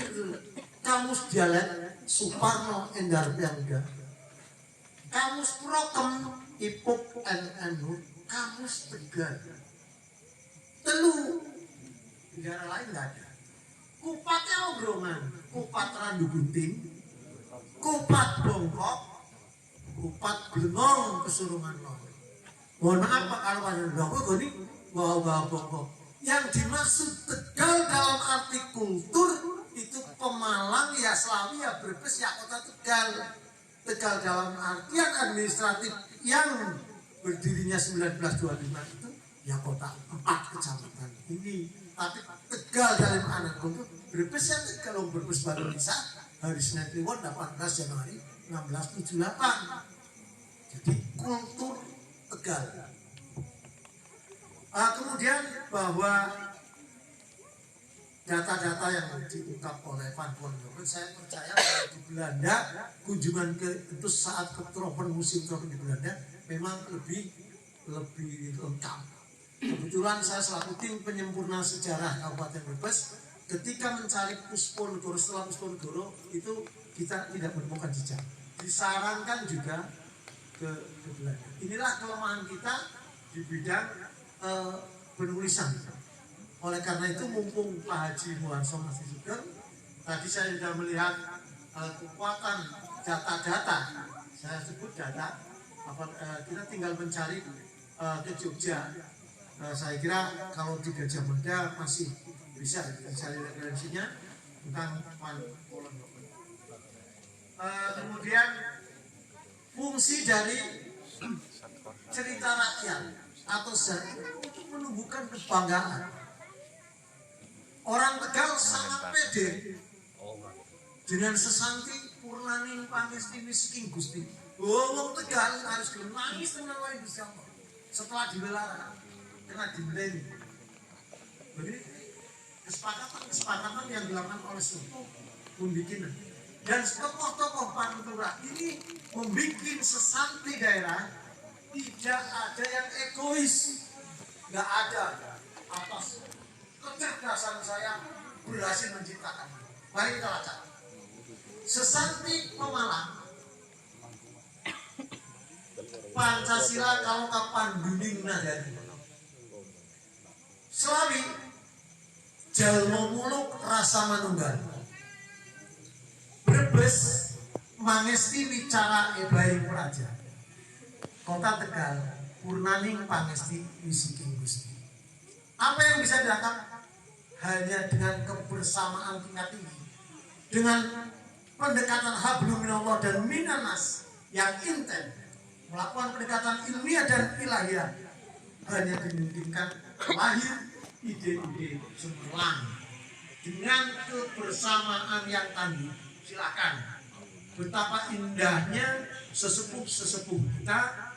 kamus dialek Suparno Endar Pyangga, kamus Prokem Ipuk NNU, kamus Tegal. Telu negara lain nggak ada. Kupatnya Obrongan, kupat Randu Gunting, kupat Bongkok, kupat Glengong Kesurungan Lor. Mohon maaf Pak kalau pada Bongkok ini bawa Bongkok. Yang dimaksud Tegal dalam arti kultur itu Pemalang, ya Slawi, ya Brebes, ya kota Tegal. Tegal dalam artian administratif yang berdirinya 1925 itu ya kota 4 kecamatan ini. Tapi Tegal dalam anak kultur Brebes ya Tegal, Brebes baru bisa hari Senin Kliwon 18 Januari 1678. Jadi kultur Tegal. Kemudian bahwa data-data yang diungkap oleh Van Vollenhoven, saya percaya bahwa di Belanda kunjungan itu saat ketropen musim tropen di Belanda memang lebih lengkap. Kebetulan saya selaku tim penyempurna sejarah Kabupaten Brebes, ketika mencari Pusponegoro, setelah Pusponegoro itu kita tidak menemukan jejak. Disarankan juga ke Belanda. Inilah kelemahan kita di bidang penulisan. Oleh karena itu mumpung Pak Haji Muharso masih juga, tadi saya sudah melihat kekuatan data-data, saya sebut data, kita tinggal mencari ke Jogja. Saya kira kalau di Gajah Mada masih bisa dicari referensinya tentang Van Vollenhoven. Kemudian fungsi dari cerita rakyat atau sejarah untuk menumbuhkan kebanggaan. Orang Tegal sangat pede dengan sesanti Purnaning Pangesti Misking Gusti. Wong Tegal harus nangis dengan lain Gusti Allah. Setelah dibelara, kena dibeli. Jadi kesepakatan yang dilakukan oleh suku membuat, dan tokoh-tokoh Pantura ini membuat sesanti daerah tidak ada yang egois, nggak ada atas kecerdasan saya berhasil menciptakan. Mari kita baca. Sesanti Pemalang, Pancasila kalau kapan duning nadani. Slawi, Jalmo Muluk Rasa Manunggal. Brebes, Mangesti Wicara Ebaing Praja. Kota Tegal, Purnaning Pangesti Wisiking Gusti. Apa yang bisa dilakukan? Hanya dengan kebersamaan tingkat tinggi, dengan pendekatan hablum minallah dan minanas yang intens, melakukan pendekatan ilmiah dan ilahiyah, hanya dimungkinkan lahir ide-ide cemerlang dengan kebersamaan yang tangguh. Silakan, betapa indahnya sesepuh-sesepuh kita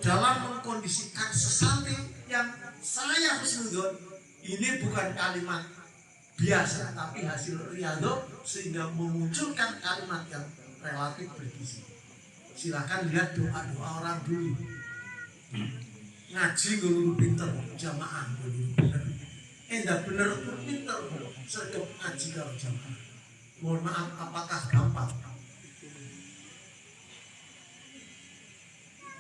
dalam mengkondisikan sesanti yang saya husnudon. Ini bukan kalimat biasa, tapi hasil riyadhah sehingga memunculkan kalimat yang relatif bergizi. Silakan lihat doa-doa orang dulu. Ngaji ngulur pinter, jamaah ngulur bener. Endah bener pinter, sergap ngaji kalau jamaah. Mohon maaf, apakah gampang?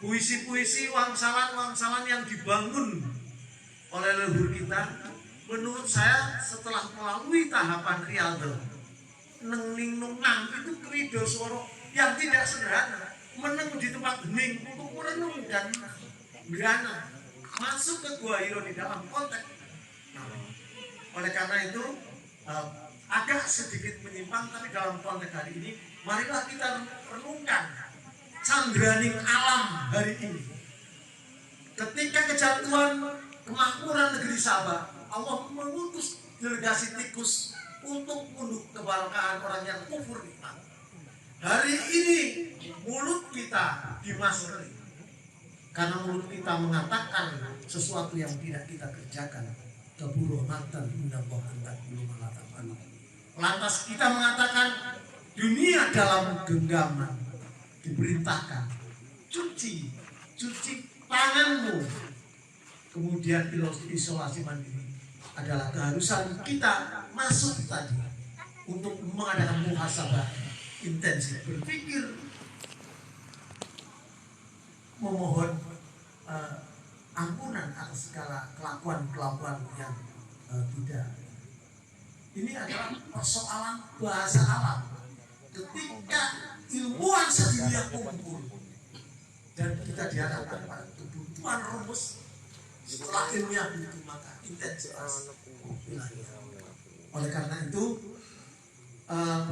Puisi-puisi wangsalan-wangsalan yang dibangun oleh leluhur kita, menurut saya setelah melalui tahapan riyadhah neng nungang itu krido suara yang tidak sederhana, meneng di tempat hening untuk merenung dan gerana masuk ke Gua Hiro di dalam konteks Oleh karena itu agak sedikit menyimpang, tapi dalam konteks hari ini marilah kita renungkan candraning alam hari ini. Ketika kejatuhan kemakmuran negeri Sabah, Allah mengutus delegasi tikus untuk menunduk kebarakahan orang yang kufur nikmat. Hari ini mulut kita dimasuri karena mulut kita mengatakan sesuatu yang tidak kita kerjakan. Keburu matan menambah hendak belum mengatakan. Lantas kita mengatakan dunia dalam genggaman, diperintahkan cuci tanganmu. Kemudian isolasi mandiri adalah keharusan kita masuk tadi untuk mengadakan muhasabah intensif, berpikir, memohon ampunan atas segala kelakuan yang tidak. Ini adalah persoalan bahasa alam. Ketika ilmuwan sendiri kumpul dan kita dihadapkan pada kebutuhan rumus, setelah ilmiah itu maka intensitas. Oleh karena itu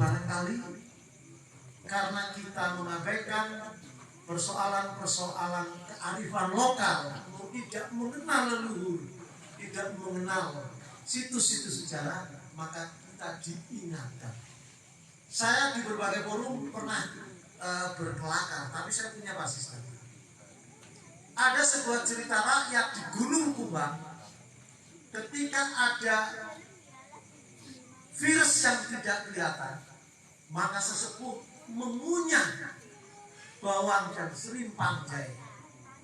barangkali karena kita mengabaikan persoalan kearifan lokal, tidak mengenal leluhur, tidak mengenal situs-situs sejarah, maka kita diingatkan. Saya di berbagai forum pernah berkelakar, tapi saya punya basis tadi. Ada sebuah cerita rakyat di Gunung Kumbang, ketika ada virus yang tidak kelihatan, maka sesepuh mengunyah bawang dan serimpang jahe,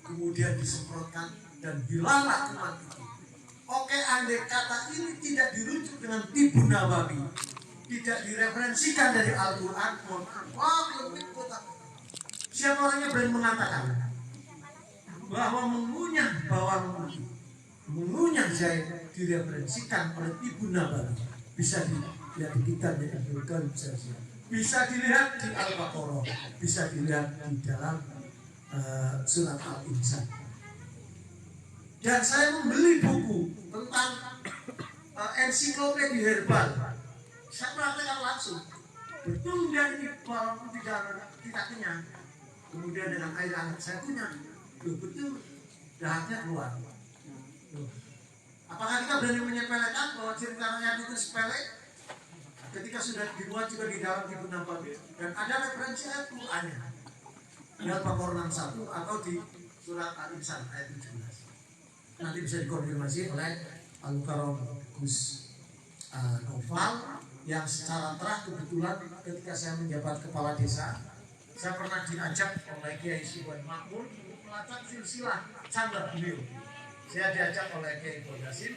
kemudian disemprotkan dan hilanglah kuman itu. Oke, andai kata ini tidak dirujuk dengan tibu nabawi, tidak direferensikan dari Al-Quran, siapa orangnya berani mengatakan bahwa mengunyah bawang putih, mengunyah jahe direferensikan oleh tibu nabawi? Bisa dilihat di kitabnya Al-Quran, bisa dilihat di Al-Baqarah, bisa dilihat di dalam surat Al-Insan. Dan saya membeli buku tentang ensiklopedia herbal. Saya perhatikan langsung, betul nggak ini bawang tidak kenyang? Kemudian dengan air hangat saya kunyah, betul dahatnya keluar. Apakah kita berani menyepelekan bahwa ceritanya itu sepele? Ketika sudah dibuat juga di dalam tibu nabawi dan ada referensi ayat Qur'annya di Al-Baqarah 61 atau di surat Al-Insan ayat 17. Nanti bisa dikonfirmasi oleh Al-Karam Gus Noval yang secara terang kebetulan ketika saya menjabat kepala desa, saya pernah diajak oleh Kiai Subhan Makmur untuk melacak silsilah candar beliau. Saya diajak oleh Kiai Bodasin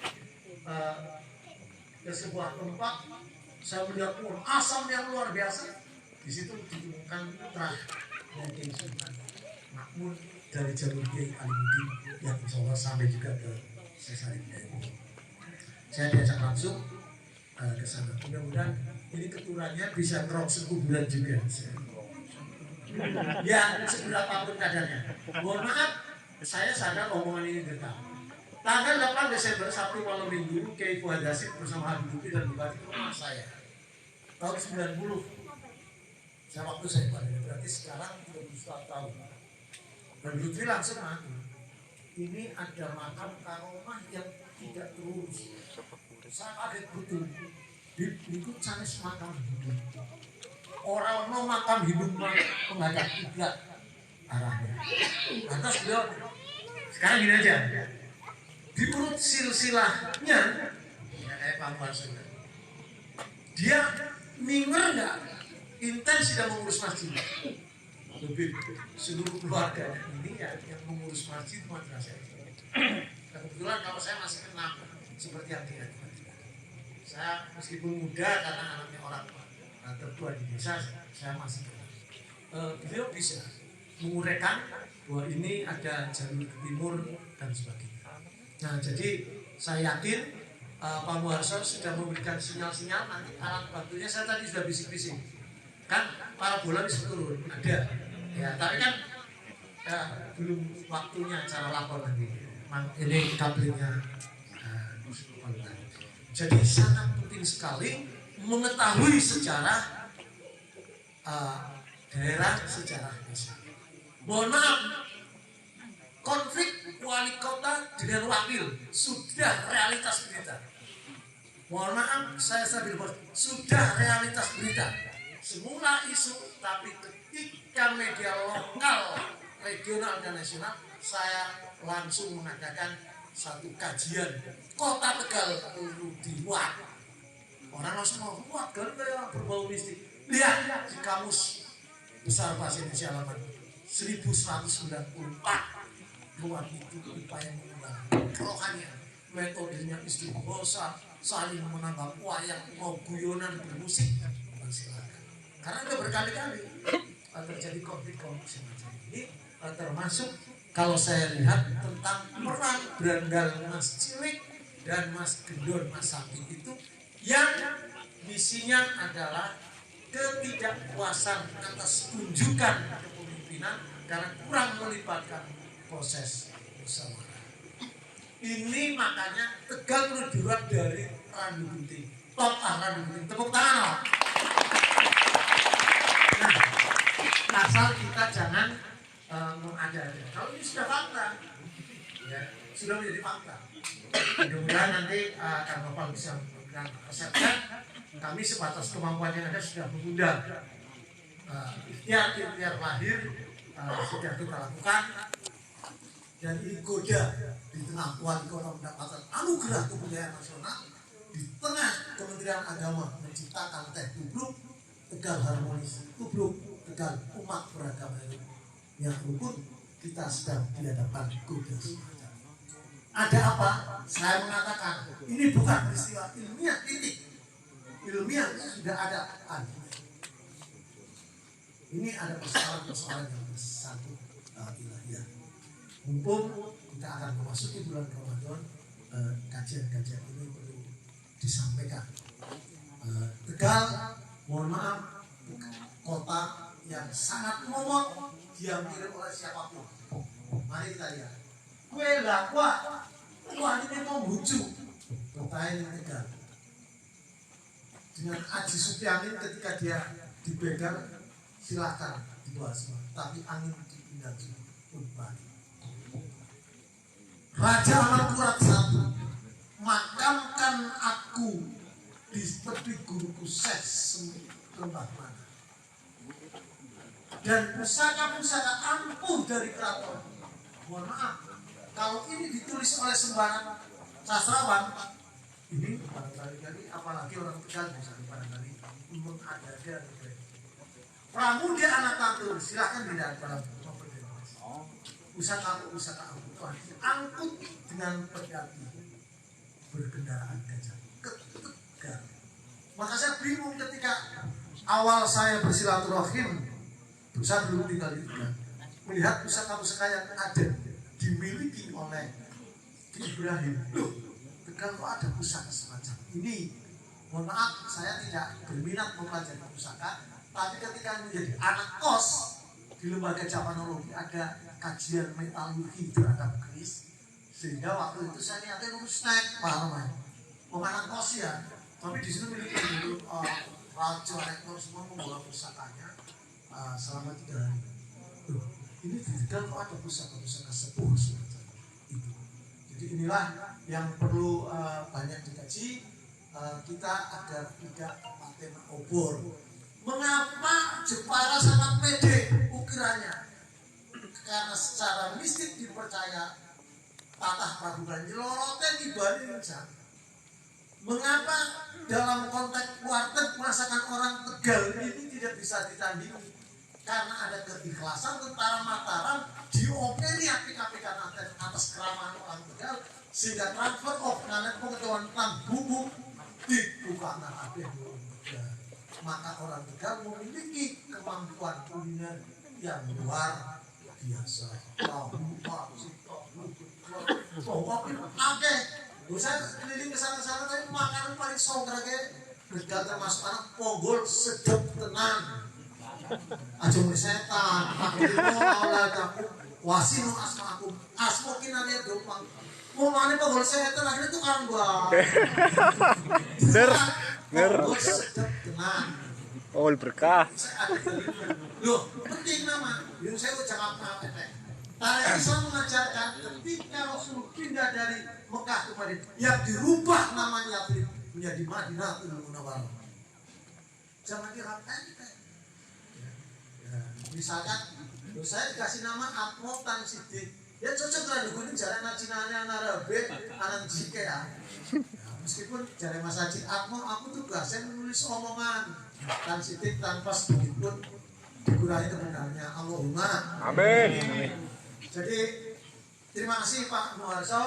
ke sebuah tempat. Saya melihat asam yang luar biasa. Di situ ditemukan putra dari Kiai Subhan Makmur dari jalur Kiai Alimuddin yang insya Allah sampai juga ke Sesari. Saya diajak langsung ke sana. Mudah-mudahan ini keturunannya bisa ngerok sekubulan juga. Ya, seberapapun kadarnya. Mohon maaf, saya sadar omongan ini dekat. Tanggal 8 Desember Sabtu malam Minggu, Kiai Fuad Hasim bersama Habib Lutfi dan Bupati ke rumah saya. Tahun 90. Saya waktu saya balik, berarti sekarang 31 tahun. Dan Lutfi langsung ngaku, ini ada makam karomah yang tidak terurus. Saya kaget betul. Ikut sanes makam hidup. Orang mau makam hidup menghadap kiblat arahnya. Lantas beliau sekarang gini aja. Diurut silsilahnya, ya kayak Pak Marsul. Dia minger nggak intens tidak mengurus masjid. Lebih seluruh keluarga ini ya yang mengurus masjid madrasah. Kebetulan kalau saya masih kenal seperti yang dia. Saya meskipun muda karena anaknya orang tertua di desa, saya masih kenal. Beliau bisa menguraikan bahwa ini ada jalur timur dan sebagainya. Nah, jadi saya yakin Pak Muharso sudah memberikan sinyal-sinyal. Nanti alat bantunya saya tadi sudah bisik-bisik. Kan para bola bisa turun, ada. Ya, tapi kan belum waktunya cara lapor nanti. Ini kablingnya. Jadi sangat penting sekali mengetahui sejarah daerah, sejarah desa. Mohon maaf, konflik wali kota dengan wakil sudah realitas berita. Mohon maaf, saya sambil sudah realitas berita. Semula isu, tapi ketika media lokal, regional dan nasional, saya langsung mengadakan satu kajian. Kota Tegal perlu dimuat. Orang langsung mau muat kan kayak berbau mistik. Lihat di kamus besar bahasa Indonesia halaman 1194. Luar itu upaya mengubah kerohanian, metodenya istighosa, saling menambah wayang, mau guyonan bermusik, silakan. Karena udah berkali-kali terjadi konflik-konflik semacam ini, termasuk kalau saya lihat tentang peran Brandal Mas Cilik dan Mas Gendon Mas Sapit itu yang misinya adalah ketidakpuasan atas kunjukan kepemimpinan karena kurang melibatkan proses musyawarah. Ini makanya Tegal menjurat dari Randu Gunting. Top Randu Gunting. Tepuk tangan. Nah, asal kita jangan mengada-ada. Kalau ini sudah fakta, ya, sudah menjadi fakta. Mudah-mudahan nanti Kang Bapak bisa memberikan resepnya. Kami sebatas kemampuan yang ada sudah mengundang ikhtiar lahir sudah kita lakukan. Dan ini goda di tengah wali kota mendapatkan anugerah kebudayaan nasional, di tengah Kementerian Agama menciptakan teh tubruk Tegal harmonis, tubruk Tegal umat beragama yang rukun. Kita sedang di hadapan goda semacam. Ada apa? Saya mengatakan ini bukan peristiwa ilmiah, titik. Ilmiah sudah ada ini ada persoalan-persoalan yang bersangkut ilahiyah. Mumpung kita akan memasuki bulan Ramadan, kajian-kajian ini perlu disampaikan. Tegal, mohon maaf, kota yang sangat momok, diambil oleh siapapun. Mari kita lihat. Kue lakwa, ini mau bujuk. Kota ini Tegal. Dengan Aji Supyamin ketika dia dibegal, silakan dibawa semua. Tapi angin dipindah kembali. Raja Amarkurat I, makamkan aku di tepi guruku Ses lembah mana. Dan pusaka-pusaka ampuh dari keraton. Mohon maaf, kalau ini ditulis oleh sembarang sastrawan, ini barangkali apalagi orang Tegal bisa barangkali mengada-ada. Pramudia anak tantur, silakan tidak dalam pusaka ampuh Tuhan. Angkut dengan pedati berkendaraan gajah ke Tegal. Maka saya bingung ketika awal saya bersilaturahim, saya belum tinggal di Tegal, melihat pusaka-pusaka yang ada dimiliki oleh Ki Ibrahim. Loh, Tegal kok ada pusaka semacam ini? Mohon maaf, saya tidak berminat mempelajari pusaka, tapi ketika menjadi anak kos di lembaga Japanologi ada kajian metalurgi terhadap keris, sehingga waktu itu saya niatnya ngurus snack, paham ya? Anak kos ya, tapi di sini milik Raja Rektor semua membawa pusakanya selama 3 hari. Loh, ini di Tegal kok ada pusaka-pusaka sepuh semacam itu. Jadi inilah yang perlu banyak dikaji kita agar tidak paten obor. Mengapa Jepara sangat pede ukirannya? Karena secara mistik dipercaya patah Prabuban Nyeloroten dibanding Jawa. Mengapa dalam konteks warteg masakan orang Tegal ini tidak bisa ditandingi? Karena ada keikhlasan tentara Mataram diopeni apik-apikan atas keramahan orang Tegal, sehingga transfer of knowledge pengetahuan tentang bumbu dibuka kabeh orang Tegal. Maka orang Tegal memiliki kemampuan kuliner yang luar biasa. Tahu, kopi oke. Saya keliling ke sana-sana tapi makanan paling songkrak Tegal termasuk anak ponggol sedap tenang. Aja muni setan, aku oleh kamu wasinu asma aku asma kinane dompang. Mau mana Pak Gol saya terakhir itu kan gua. Nger. Tenang. Oh, berkah. Loh, penting nama. Yang saya ucap apa teh. Tarikh Islam mengajarkan ketika Rasul pindah dari Mekah ke Madinah, yang dirubah namanya menjadi Madinatul Munawwarah. Jangan dirapkan kita. Misalkan, saya dikasih nama Atmo Tan Sidik. Ya cocok lah gue jalan nacinane Arabe, anak jike ya. Meskipun jalan Mas Haji Atmo, aku tugasnya menulis omongan Tan Sidik tanpa sedikit pun dikurangi kebenarannya. Allahumma Amin. Jadi terima kasih Pak Muharso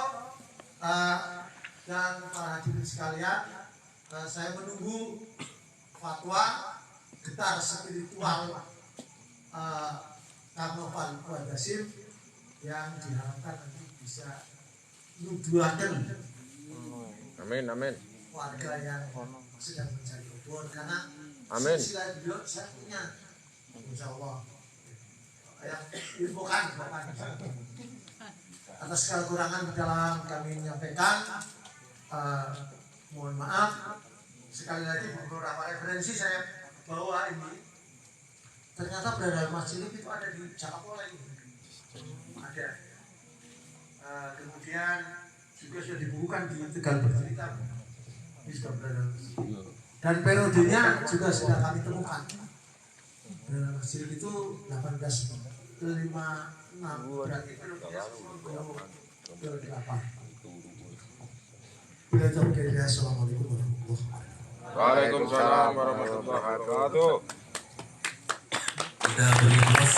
dan para hadirin sekalian. Saya menunggu fatwa getar spiritual Karnaval Qasim yang diharapkan nanti bisa nuduhaken Amin. warga yang sedang mencari kebun karena Amin. sila beliau saya punya insya Allah yang ilmukan atas kekurangan dalam kami menyampaikan mohon maaf. Sekali lagi beberapa referensi saya bawa ini ternyata berada masjid itu ada di Jakarta ini ada kemudian juga sudah dibukukan di Tegal Bercerita ini sudah berada dan periodenya juga sudah kami temukan. Masjid itu 1856 berarti periodenya 10 Bila taufiq hidayah. Assalamualaikum warahmatullahi wabarakatuh. Waalaikumsalam warahmatullahi wabarakatuh. Kita beri plus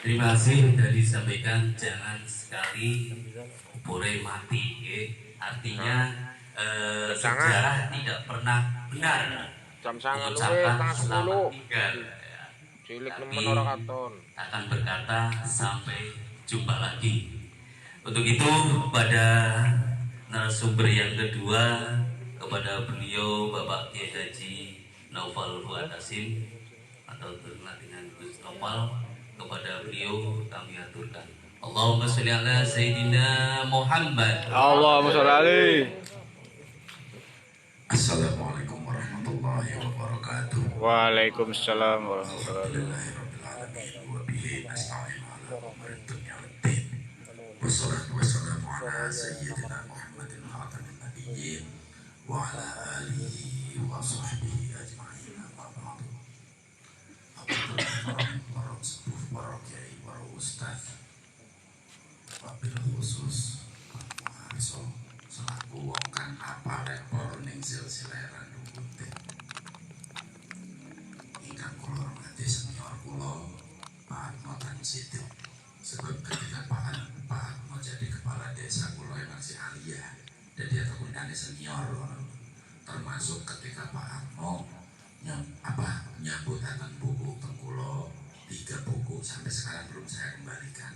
terima kasih sudah disampaikan. Jangan sekali boleh mati artinya sejarah tidak pernah benar Jam sangat mengucapkan selamat tinggal cilik tapi nemen ora katon. akan berkata sampai jumpa lagi. Untuk itu pada narasumber yang kedua kepada beliau Bapak Kiai Haji Naufal Fuad Hasim atau terkenal dengan Gus Naufal, kepada beliau kami aturkan Allahumma sholli ala Sayyidina Muhammad. Allahumma sholli alaihi. Assalamualaikum warahmatullahi wabarakatuh. Waalaikumsalam warahmatullahi wabarakatuh. Alhamdulillahirrahmanirrahim. Wa bihi nasta'in ala umuri dunya waddin. Wassalatu wassalamu ala sayyidina Muhammadin khatamin nabiyyin wa ala alihi wa sahbihi ajma'in. Amma ba'du. Para sepuh, para kiai, para ustaz, wabil khusus Pak Muharso selaku wong kang apal repor ning silsilah Randu Putih. Ingkang kula hormati senior kula Pak Atmo Tan Sidik. Sebab ketika Pak Atmo jadi kepala desa kula yang masih alia, jadi ataupun kane senior, termasuk ketika Pak Atmo nyambutaken buku tengkulo 3 buku sampai sekarang belum saya kembalikan.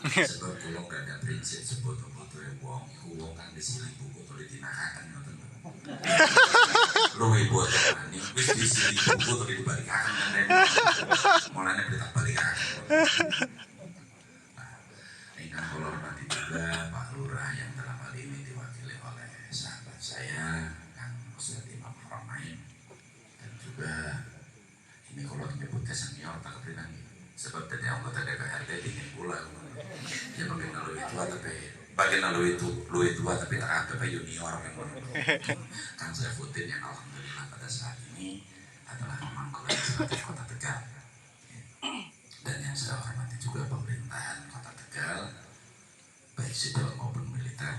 Sebab kula gak ada prinsip sebut butuh wong iku wong kang disili buku tulis dinakaken ngoten. Luwih buat ini wis disili buku tulis dibalikaken kan. Mulane kita balikaken. Ingkang kula hormati juga Pak Lurah yang dalam hal ini diwakili oleh sahabat saya Kang Ustaz Imam Haramain, dan juga ini kalau menyebutnya senior tak keprinan sebab tadi anggota DPRD dingin pula ya bagian lalu itu tua tapi tak ada junior yang kan saya Putin yang alhamdulillah pada saat ini adalah memang legislatif Kota Tegal, dan yang saya hormati juga pemerintahan Kota Tegal baik sipil maupun militer,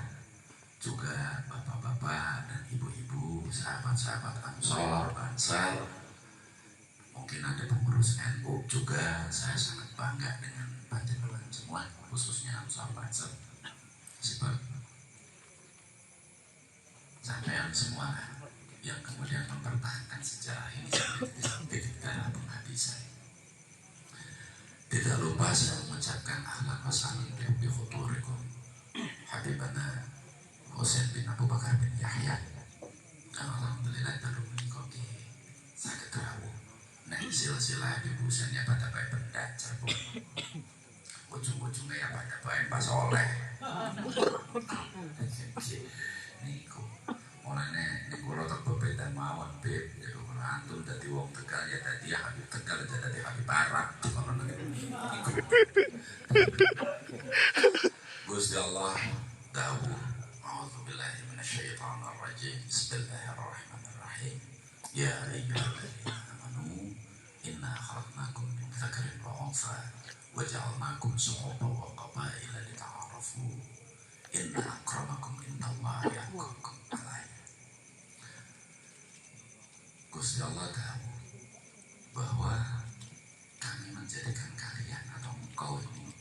juga bapak-bapak dan ibu-ibu, sahabat-sahabat Ansor, Bansar, mungkin ada pengurus NU juga. Saya sangat bangga dengan panjenengan semua, khususnya Ansor Bansar, sebab sampean semua yang kemudian mempertahankan sejarah ini sampai di dalam penghabisan. Tidak lupa saya mengucapkan ahlan wa sahlan bi khuturikum Habibana Husain bin Abu Bakar bin Yahya. Alhamdulillah dalam menikmati sakit rawuh. Nek silsilah di busanya pada baik benda cerbuk. ujung-ujungnya ya pada baik pas oleh niku mulane niku lo terbebeda mawon beb ya kalau antum dadi wong Tegal ya dadi Habib Tegal ya dadi Habib Barat Gusti Allah dawuh a'udzubillahi minasyaitonir rajim bismillahirrahmanirrahim ya ayyuhalladzina amanu inna khalaqnakum min dzakarin wa untha wa ja'alnakum syu'uban wa qabaila lita'arafu inna akramakum indallahi atqakum. Gusti Allah tahu bahwa kami menjadikan kalian atau engkau ini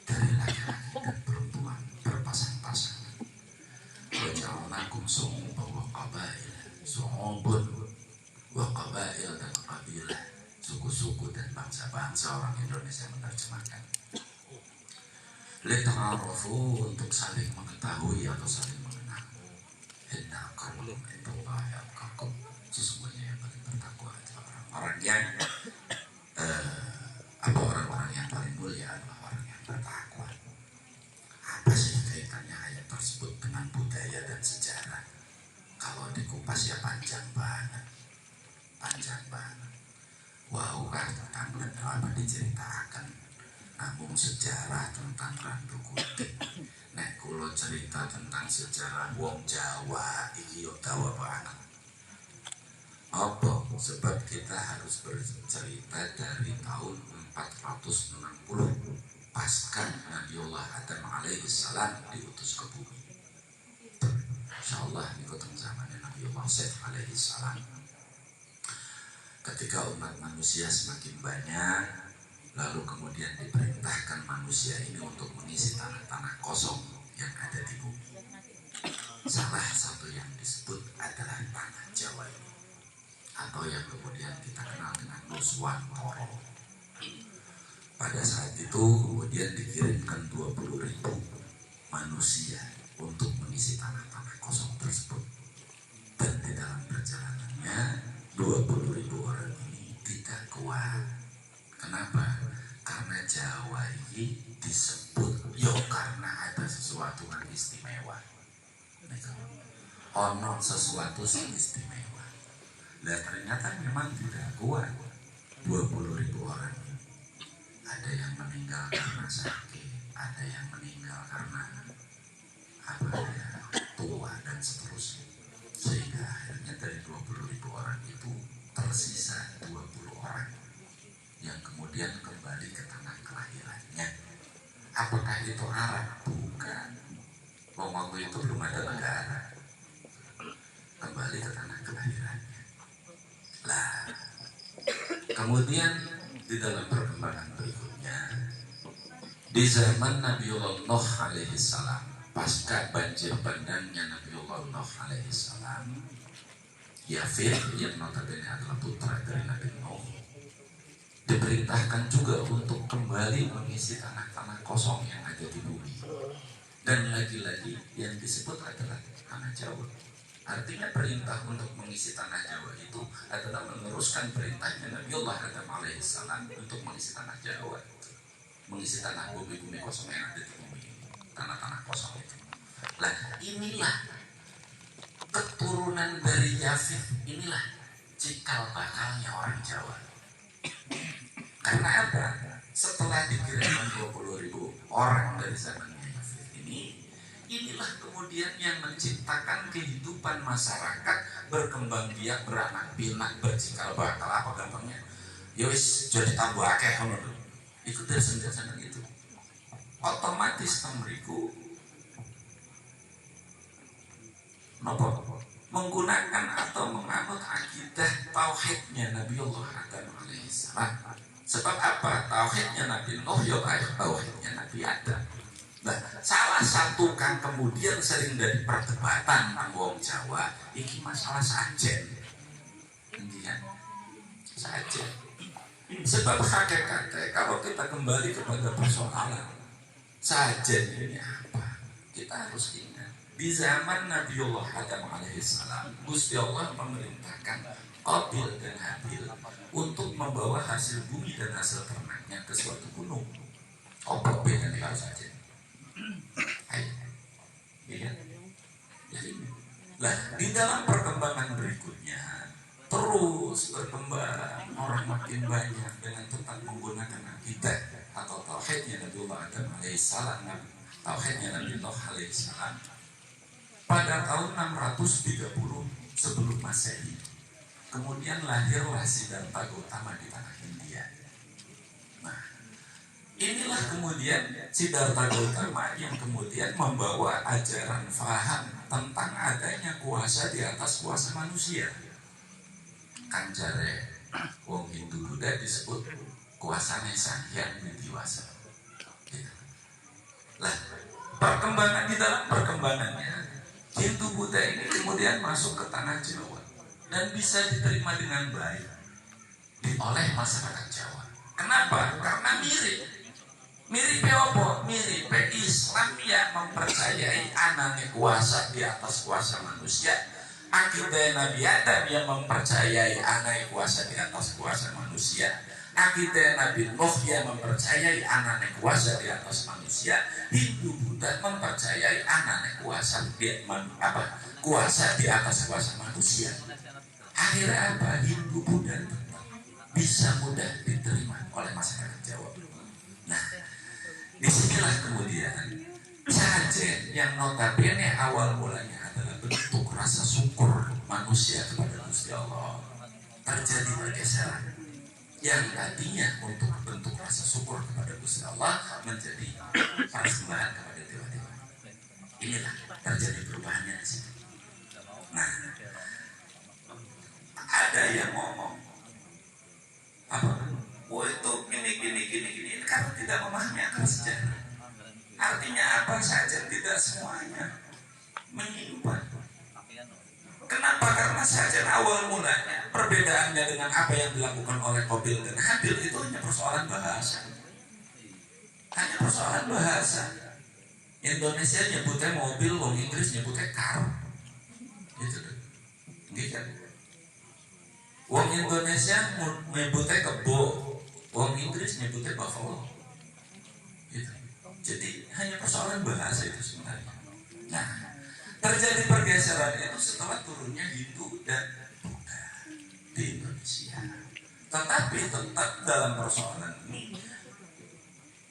dari laki-laki dan perempuan berpasang-pasangan. Wa ja'alnakum syu'uban wa qabaila, syu'ubun wa qabail dan kabilah, suku-suku dan bangsa-bangsa. Orang Indonesia menerjemahkan lita'arafu, untuk saling mengetahui atau saling mengenal. Inna akramakum indallahi atqakum, sesungguhnya yang paling bertakwa adalah orang-orang yang orang-orang yang paling mulia adalah orang yang bertakwa. Apa sih kaitannya ayat tersebut dengan budaya dan sejarah? Kalau dikupas ya panjang banget. Wow, tentang apa diceritakan? Namun sejarah tentang Randu Kuning. Nek kulo cerita tentang sejarah wong Jawa iki yo dawa banget. Apa? Sebab kita harus bercerita dari tahun 460 pasca Nabiullah Adam alaihissalam diutus ke bumi. Insyaallah ini tentang zamannya Nabiullah Syekh alaihissalam. Ketika umat manusia semakin banyak, lalu kemudian diperintahkan manusia ini untuk mengisi tanah-tanah kosong yang ada di bumi. Salah satu yang disebut adalah tanah Jawa ini, atau yang kemudian kita kenal dengan Nuswantoro. Pada saat itu kemudian dikirimkan 20.000 manusia untuk mengisi tanah-tanah kosong tersebut. Dan di dalam perjalanannya 20.000 orang ini tidak kuat. Kenapa? Karena Jawa ini disebut karena ada sesuatu yang istimewa. Ono sesuatu yang istimewa. Dan ternyata memang tidak kuat. 20.000 orang ini. Ada yang meninggal karena sakit, ada yang meninggal karena tua dan seterusnya. Sehingga akhirnya dari 20.000 orang itu tersisa 20 orang yang kemudian kembali ke tanah kelahirannya. Apakah itu Arab? Bukan. Waktu itu belum ada negara. Kembali ke tanah kelahirannya. Lah, kemudian di dalam perkembangan berikutnya, di zaman Nabiullah Nuh alaihissalam, pasca banjir bandangnya Nabiullah Nuh alaihissalam, Yafir yang notabene adalah putra dari Nabi Nuh, diperintahkan juga untuk kembali mengisi tanah-tanah kosong yang ada di bumi. Dan lagi-lagi yang disebut adalah tanah Jawa. Artinya perintah untuk mengisi tanah Jawa itu adalah meneruskan perintahnya Nabiullah Adam alaihissalam untuk mengisi tanah Jawa, mengisi tanah bumi-bumi kosong yang ada di bumi, tanah-tanah kosong itu. Nah, inilah keturunan dari Yafid, inilah cikal bakalnya orang Jawa. Karena apa? Setelah dikirimkan 20.000 orang dari zamannya Yafid ini, inilah kemudian yang menciptakan kehidupan masyarakat berkembang biak, beranak pinak, bercikal bakal, apa gampangnya? Yowis jadi tambah akeh ngono. Itu dari senjata itu. Otomatis temriku menggunakan atau menganut akidah tauhidnya Nabiullah Adam alaihissalam. Sebab apa? Tauhidnya Nabi Nuh ya tauhidnya Nabi Adam. Nah, salah satu kan kemudian sering dari perdebatan tentang wong Jawa, ini masalah sajen. Sajen. Sebab hakikatnya kalau kita kembali kepada persoalan sajen ini apa? Kita harus ingat di zaman Nabiullah Adam alaihissalam, Gusti Allah memerintahkan Qabil dan Habil untuk membawa hasil bumi dan hasil ternaknya ke suatu gunung. Apa bedanya kalau saja? Ayo, iya. Jadi, lah di dalam perkembangan berikutnya terus berkembang, orang makin banyak dengan tetap menggunakan akidah atau tauhidnya Nabiullah Adam alaihissalam, tauhidnya Nabi Nuh alaihissalam. Pada tahun 630 sebelum Masehi, kemudian lahirlah Siddhartha Gautama di tanah India. Nah, inilah kemudian Siddhartha Gautama yang kemudian membawa ajaran faham tentang adanya kuasa di atas kuasa manusia. Kancare wong Hindu Buddha disebut kuasanya Sang Hyang Widiwasa. Lah, perkembangan di dalam perkembangannya Hindu Buddha ini kemudian masuk ke tanah Jawa dan bisa diterima dengan baik oleh masyarakat Jawa. Kenapa? Karena mirip apa? Mirip Islam yang mempercayai anane kuasa di atas kuasa manusia. Akidah Nabi Adam yang mempercayai anane kuasa di atas kuasa manusia. Akidah Nabi Nuh yang mempercayai anane kuasa di atas manusia. Hindu Buddha mempercayai anane kuasa kuasa di atas kuasa manusia. Akhirnya apa? Hindu Buddha bisa mudah diterima oleh masyarakat Jawa. Nah, disinilah kemudian sajen yang notabene awal mulanya adalah bentuk rasa syukur manusia kepada Gusti Allah terjadi pergeseran yang tadinya untuk bentuk rasa syukur kepada Gusti Allah menjadi persembahan kepada dewa-dewa. Inilah terjadi perubahannya di sini. Nah, ada yang ngomong apa? Oh itu gini karena tidak memahami akal sejarah. Artinya apa saja tidak semuanya menyimpan. Kenapa? Karena saja awal mulanya perbedaannya dengan apa yang dilakukan oleh Qabil dan Habil itu hanya persoalan bahasa. Hanya persoalan bahasa. Indonesia nyebutnya mobil, wong Inggris nyebutnya car. Gitu. Gitu. Wong Indonesia nyebutnya kebo, wong Inggris nyebutnya buffalo. Gitu. Jadi hanya persoalan bahasa itu sebenarnya. Nah, terjadi pergeseran itu setelah turunnya Hindu dan Buddha di Indonesia. Tetapi tetap dalam persoalan ini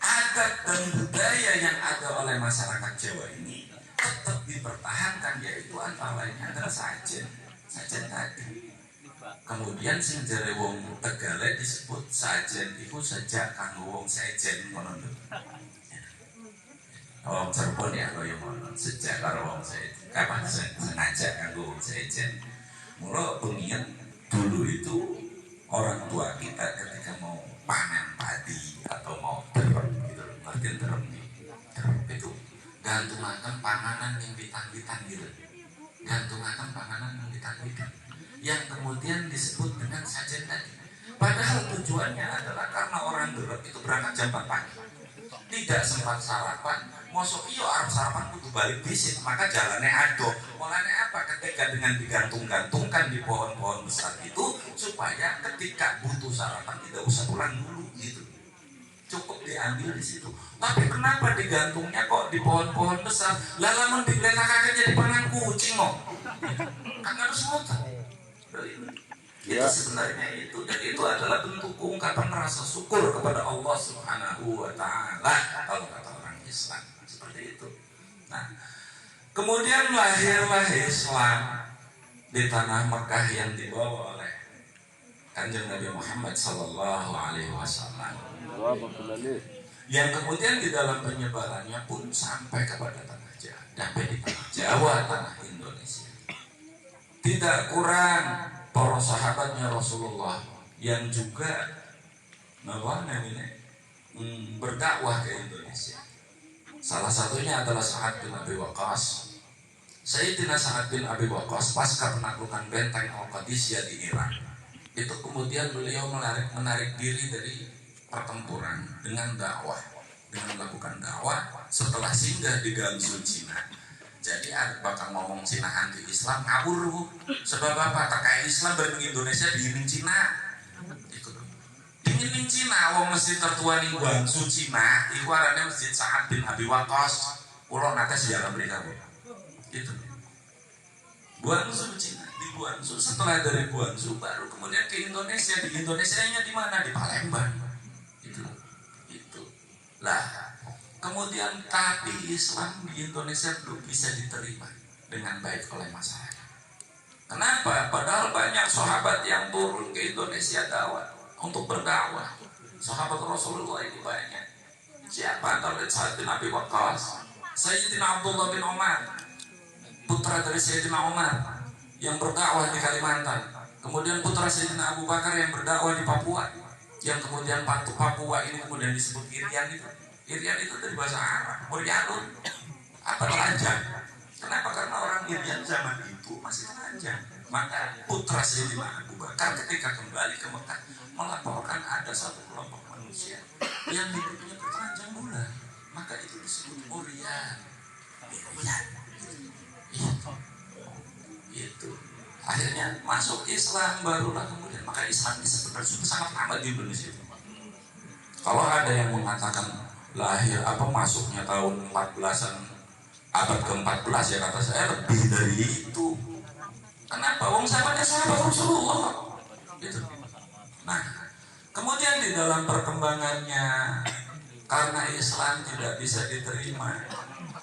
adat dan budaya yang ada oleh masyarakat Jawa ini tetap dipertahankan, yaitu antara lain adalah sajen tadi. Kemudian sing jare wong Tegale disebut sajen iku sejak kanggo wong sejen ngono lho. Wong Cirebon ya kaya ngono, sejak karo wong sejen. Kapan sengaja kanggo wong sejen. Mula pengian dulu itu orang tua kita ketika mau panen padi atau mau terem gitu, ngerti terem itu gantungaken panganan yang bitang-bitang gitu. Gantungaken panganan yang bitang-bitang yang kemudian disebut dengan sajen tadi. Padahal tujuannya adalah karena orang Derep itu berangkat jam 4 pagi, tidak sempat sarapan. Mosok iyo arep sarapan kudu balik bisit, maka jalannya ado. Mulane apa? Ketika dengan digantung-gantungkan di pohon-pohon besar itu supaya ketika butuh sarapan tidak usah pulang dulu gitu. Cukup diambil di situ. Tapi kenapa digantungnya kok di pohon-pohon besar? Lah lamun diletakake jadi pangan kucing kok. Kan harus muter. Itu sebenarnya itu, dan itu adalah bentuk ungkapan rasa syukur kepada Allah Subhanahu wa Ta'ala kalau kata orang Islam seperti itu. Nah, kemudian lahirlah Islam di tanah Mekah yang dibawa oleh Kanjeng Nabi Muhammad Sallallahu Alaihi Wasallam, yang kemudian di dalam penyebarannya pun sampai kepada tanah Jawa, sampai di tanah Jawa, tanah Indonesia. Tidak kurang para sahabatnya Rasulullah yang juga berdakwah ke Indonesia. Salah satunya adalah Sa'ad bin Abi Waqqas. Sayyidina Sa'ad bin Abi Waqqas pasca penaklukan benteng Al-Qadisiyah di Irak, itu kemudian beliau menarik diri dari pertempuran dengan dakwah, dengan melakukan dakwah setelah singgah di Gansu Cina. Jadi bakal ngomong Cina anti Islam ngawur. Sebab apa? Terkait Islam dari Indonesia diiring Cina. Itu. Di ini Cina, wong masjid tertua ning Guangzhou Cina, iku arane Masjid Sa'ad bin Abi Waqqas. Kula nate sejarah mereka kok. Itu. Guangzhou Cina, di Guangzhou. Setelah dari Guangzhou baru kemudian ke Indonesia. Di Indonesianya di mana? Di Palembang. Itu. Lah, kemudian tapi Islam di Indonesia belum bisa diterima dengan baik oleh masyarakat. Kenapa? Padahal banyak sahabat yang turun ke Indonesia untuk berdakwah. Sahabat Rasulullah ini banyak. Siapa antara Sa'ad bin Abi Waqqas, Sayyidina Abdullah bin Umar, putra dari Sayyidina Umar yang berdakwah di Kalimantan. Kemudian putra Sayyidina Abu Bakar yang berdakwah di Papua. Yang kemudian Papua ini kemudian disebut Irian itu. Irian itu dari bahasa Arab, Murianun. Apa telanjang? Kenapa? Karena orang Irian zaman itu masih telanjang. Maka putra Sayyidina Abu Bakar ketika kembali ke Mekah melaporkan ada satu kelompok manusia yang hidupnya bertelanjang bulan. Maka itu disebut Urian. Itu. Akhirnya masuk Islam barulah kemudian. Maka Islam ini sebenarnya sudah sangat lama di Indonesia. Kalau ada yang mengatakan lahir masuknya tahun 14-an abad ke-14 ya kata saya lebih dari itu. Kenapa? Wong zamannya sahabat Rasulullah. Gitu. Nah, kemudian di dalam perkembangannya karena Islam tidak bisa diterima,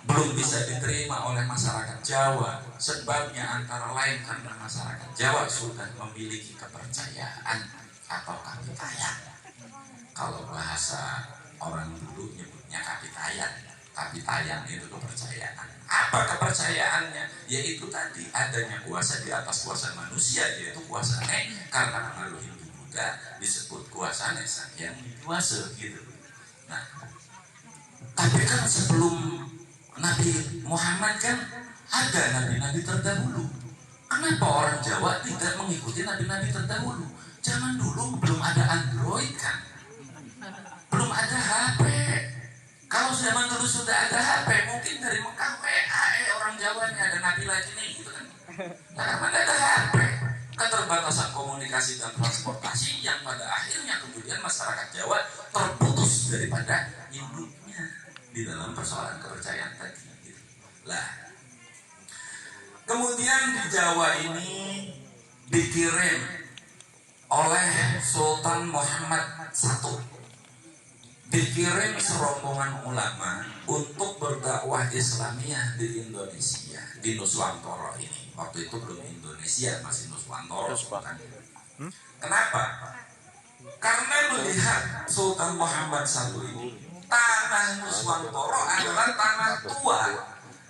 belum bisa diterima oleh masyarakat Jawa. Sebabnya antara lain karena masyarakat Jawa sudah memiliki kepercayaan atau kapitayan. Kalau bahasa orang dulu nyebutnya kapitayan. Kapitayan itu kepercayaan. Apa kepercayaannya? Yaitu tadi adanya kuasa di atas kuasa manusia, yaitu kuasa karena pengaruh Hindu Buddha disebut kuasa Sang Hyang Widi gitu. Nah, tapi kan sebelum Nabi Muhammad kan ada nabi-nabi terdahulu. Kenapa orang Jawa tidak mengikuti nabi-nabi terdahulu? Zaman dulu belum ada Android kan, belum ada HP. Kalau zaman dulu sudah ada HP, mungkin dari Mekah WA orang Jawa ini ada nabi lagi nih gitu kan. Nah, karena ada HP, keterbatasan komunikasi dan transportasi yang pada akhirnya kemudian masyarakat Jawa terputus daripada induknya di dalam persoalan kepercayaan tadi. Gitu. Lah, kemudian di Jawa ini dikirim oleh Sultan Muhammad I. Dikirim serombongan ulama untuk berdakwah Islamiyah di Indonesia, di Nuswantoro ini. Waktu itu belum Indonesia, masih Nuswantoro. Kan? Kenapa? Karena melihat Sultan Muhammad I ini, tanah Nuswantoro adalah tanah tua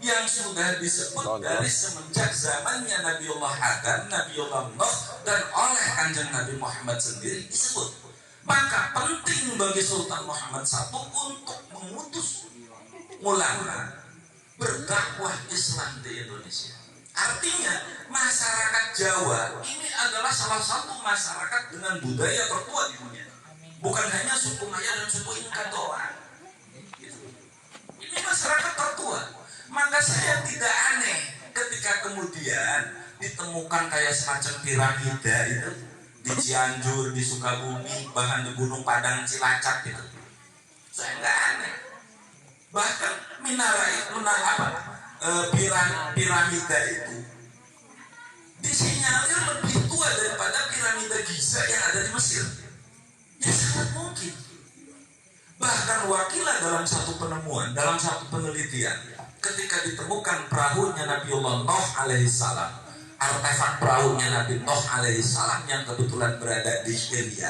yang sudah disebut dari semenjak zamannya Nabiullah Adam, Nabiullah Nuh, dan oleh Kanjeng Nabi Muhammad sendiri disebut. Maka penting bagi Sultan Muhammad I untuk mengutus ulama berdakwah Islam di Indonesia. Artinya masyarakat Jawa ini adalah salah satu masyarakat dengan budaya tertua di dunia. Bukan hanya suku Maya dan suku Inka doang. Ini masyarakat tertua. Maka saya tidak aneh ketika kemudian ditemukan kayak semacam piramida itu di Cianjur, di Sukabumi, bahkan di Gunung Padang, Cilacap gitu. Saya nggak aneh. Bahkan piramida itu disinyalir lebih tua daripada piramida Giza yang ada di Mesir. Ya sangat mungkin. Bahkan wakilah dalam satu penemuan, dalam satu penelitian, ketika ditemukan perahunya Nabiullah Nuh alaihissalam, artefak perahunya Nabi Nuh alaihissalam yang kebetulan berada di Syria,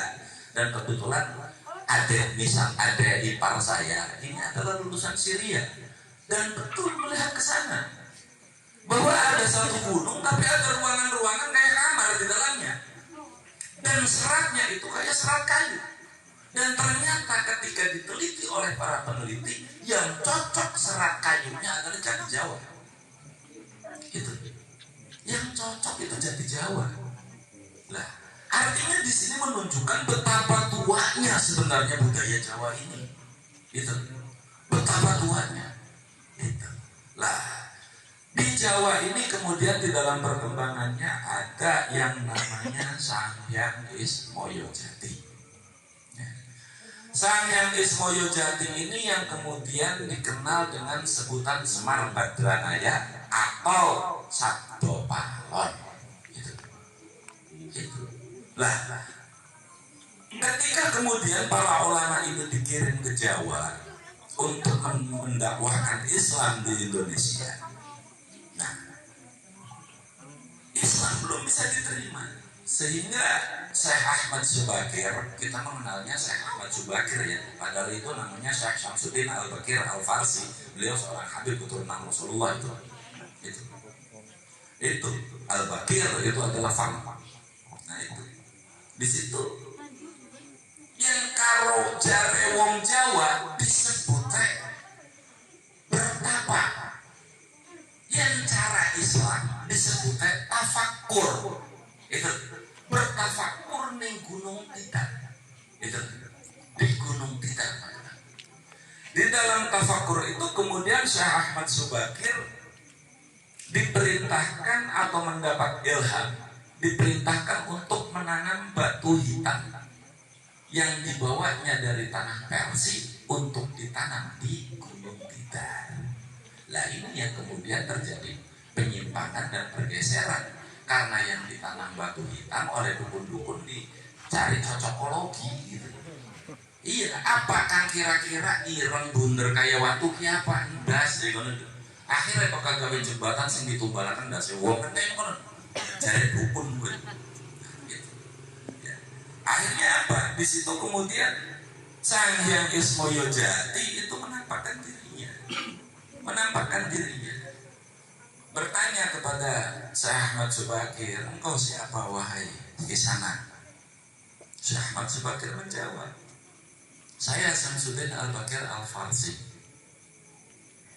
dan kebetulan ada ipar saya ini adalah lulusan Syria, dan betul melihat ke sana bahwa ada satu gunung tapi ada ruangan-ruangan kayak kamar di dalamnya, dan seratnya itu kayak serat kayu. Dan ternyata ketika diteliti oleh para peneliti, yang cocok serat kayunya adalah jati Jawa. Itu yang cocok itu jati Jawa. Lah, artinya di sini menunjukkan betapa tuanya sebenarnya budaya Jawa ini. Itu betapa tuanya. Itu. Lah, di Jawa ini kemudian di dalam perkembangannya ada yang namanya Sang Hyang Wismoyo Jati. Ya. Sanghyang Ismoyo Jati ini yang kemudian dikenal dengan sebutan Semar Badranaya atau Sabdo Palon. Itu. Lah, ketika kemudian para ulama ini dikirim ke Jawa untuk mendakwahkan Islam di Indonesia, nah, Islam belum bisa diterima. Sehingga Syekh Ahmad Subakir, kita mengenalnya Syekh Ahmad Subakir ya, padahal itu namanya Syekh Syamsuddin Al-Bakir Al-Farsi. Beliau seorang habib keturunan Rasulullah itu. Itu Al-Bakir itu adalah fam. Nah itu di situ yang kalau jare wong Jawa disebut bertapa, yang cara Islam disebut tafakur. Itu bertafakur ning Gunung Tidar. Itu di Gunung Tidar. Di dalam tafakur itu kemudian Syekh Ahmad Subakir diperintahkan atau mendapat ilham, diperintahkan untuk menanam batu hitam yang dibawanya dari tanah Persia untuk ditanam di Gunung Tidar. Lah ini yang kemudian terjadi penyimpangan dan pergeseran. Karena yang ditanam batu hitam oleh dukun-dukun dicari cocokologi gitu. Iya, apa kan kira-kira ireng bunder kayak watu ki apa ndas ya ngono. Akhirnya kok kagak jembatan sing ditumbalaken ndas wong kan kayak ngono. Jare dukun kuwi. Gitu. Ya. Akhirnya apa? Di situ kemudian Sanghyang Ismoyo Jati itu menampakkan dirinya. Bertanya kepada Syekh Ahmad Subakir, engkau siapa wahai Kisana? Syekh Ahmad Subakir menjawab, saya Syamsuddin Al-Bakir Al-Farsi.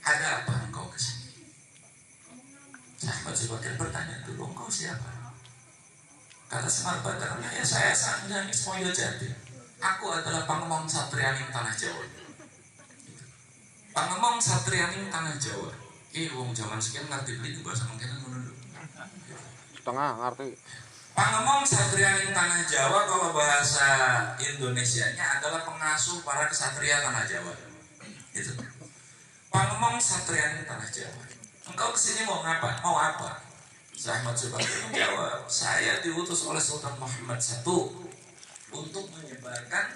Ada apa engkau kesini? Syekh Ahmad Subakir bertanya dulu, engkau siapa? Kata Semar Badranaya, saya Sanghyang Ismoyo Jati. Aku adalah Pangemong Satrianing Tanah Jawa. Pangemong Satrianing Tanah Jawa. Wong zaman sekian ngerti beli bahasa mungkin ngono. Setengah ngerti. Pangemong Satrianing Tanah Jawa kalau bahasa Indonesianya adalah pengasuh para kesatria Tanah Jawa. Itu. Pangemong Satrianing Tanah Jawa. Engkau kesini mau ngapa? Mau apa? Syekh Ahmad Subakir menjawab, saya diutus oleh Sultan Muhammad I untuk menyebarkan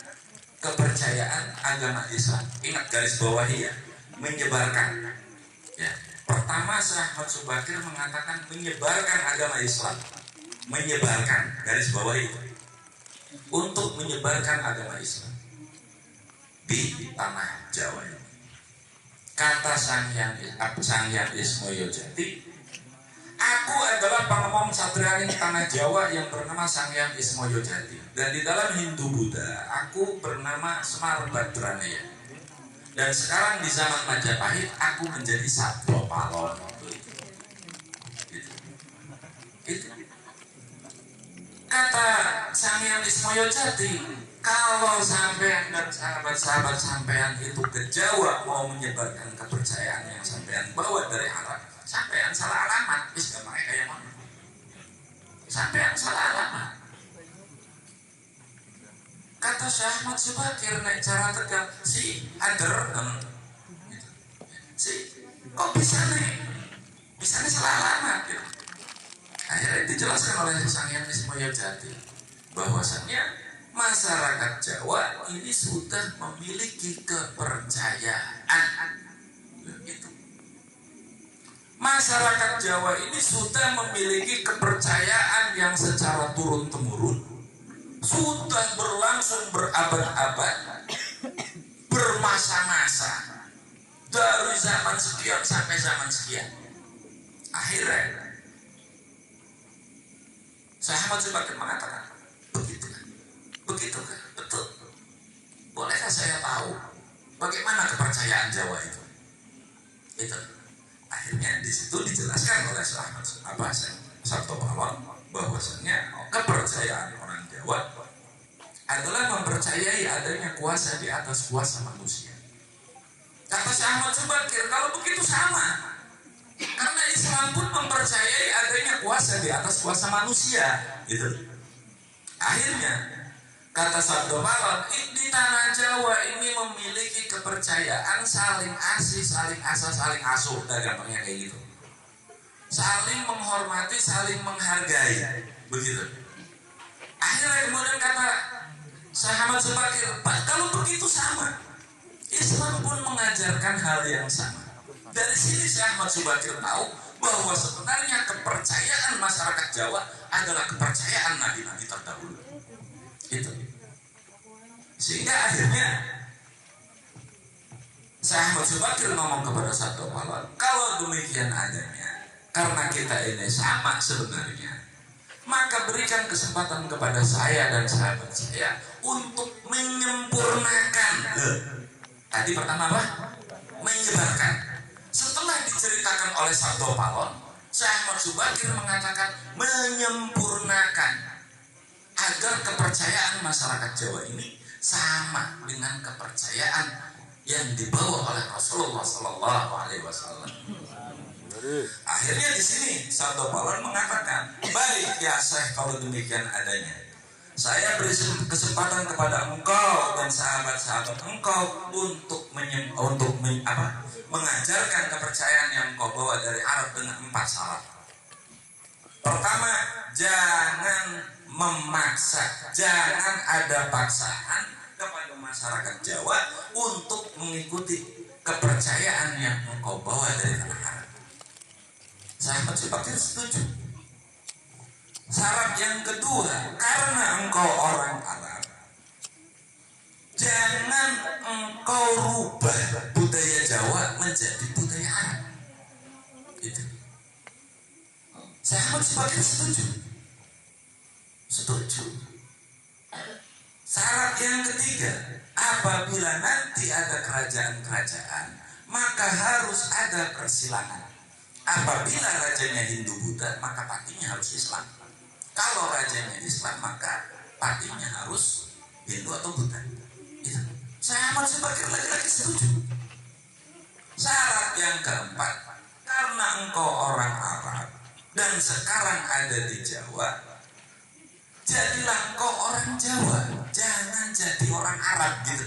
kepercayaan agama Islam. Ingat garis bawahi ya, menyebarkan. Ya. Pertama Syekh Ahmad Subakir mengatakan menyebarkan agama Islam, menyebarkan garis bawah itu, untuk menyebarkan agama Islam di tanah Jawa ini. Kata Sanghyang Ismoyo Jati, aku adalah Pangemong Satrianing Tanah Jawa yang bernama Sanghyang Ismoyo Jati, dan di dalam Hindu Buddha aku bernama Semar Badranaya. Dan sekarang di zaman Majapahit aku menjadi Sabdo Palon. Itu. Kata Sanghyang Ismoyo Jati, kalau sampean dan sahabat-sahabat sampean itu ke Jawa mau menyebarkan kepercayaan yang sampean bawa dari Arab, sampean salah alamat. Wis gampang kayak mana? Sampean salah alamat. Kata Syekh Ahmad Subakir naik cara tegal, si ader, si kok bisa nih salah alamat gitu. Akhirnya dijelaskan oleh Sanghyang Ismoyo Jati bahwasannya masyarakat Jawa ini sudah memiliki kepercayaan gitu. Masyarakat Jawa ini sudah memiliki kepercayaan yang secara turun-temurun sudah berlangsung berabad-abad, bermasa-masa, dari zaman sekian sampai zaman sekian. Akhirnya Syekh Ahmad Subakir mengatakan, begitu kan? Betul. Bolehkah saya tahu bagaimana kepercayaan Jawa itu? Itu. Akhirnya di situ dijelaskan oleh Syekh Ahmad Sabdo Palon bahwasanya kepercayaan orang Jawa adalah mempercayai adanya kuasa di atas kuasa manusia. Kata Syekh Ahmad Subakir, kalau begitu sama, karena Islam pun mempercayai adanya kuasa di atas kuasa manusia. Gitu. Akhirnya Kata Sabdo Palon, di tanah Jawa ini memiliki kepercayaan saling asih, saling asa, saling asuh, gampangnya kayak gitu. Saling menghormati, saling menghargai, begitu. Akhirnya kemudian kata Syekh Ahmad Subakir, Pak, kalau begitu sama, Islam pun mengajarkan hal yang sama. Dari sini Syekh Ahmad Subakir tahu bahwa sebenarnya kepercayaan masyarakat Jawa adalah kepercayaan nabi-nabi terdahulu. Itu. Sehingga akhirnya Syekh Ahmad Subakir ngomong kepada Sabdo Palon, kalau demikian adanya, karena kita ini sama sebenarnya, maka berikan kesempatan kepada saya dan sahabat saya untuk menyempurnakan. Tadi pertama apa? Menyebarkan. Setelah diceritakan oleh Sabdo Palon, Syekh Ahmad Subakir mengatakan menyempurnakan agar kepercayaan masyarakat Jawa ini sama dengan kepercayaan yang dibawa oleh Rasulullah Sallallahu Alaihi Wasallam. Akhirnya di sini Sabdo Palon mengatakan, baik ya Syekh, kalau demikian adanya, saya beri kesempatan kepada engkau dan sahabat-sahabat engkau untuk mengajarkan kepercayaan yang engkau bawa dari Arab dengan 4 syarat. Pertama, jangan memaksa, jangan ada paksaan kepada masyarakat Jawa untuk mengikuti kepercayaan yang engkau bawa dari tanah Arab. Sahabat Subakir setuju. Syarat yang kedua, karena engkau orang Arab, jangan engkau rubah budaya Jawa menjadi budaya Arab. Gitu. Sahabat Subakir setuju. Setuju. Syarat yang ketiga, apabila nanti ada kerajaan-kerajaan, maka harus ada persilangan. Apabila rajanya Hindu Buddha, maka patinya harus Islam. Kalau rajanya Islam, maka patinya harus Hindu atau Buddha. Itu. Sahabat Subakir lagi-lagi setuju. Syarat yang keempat, karena engkau orang Arab dan sekarang ada di Jawa, jadilah engkau orang Jawa, jangan jadi orang Arab gitu.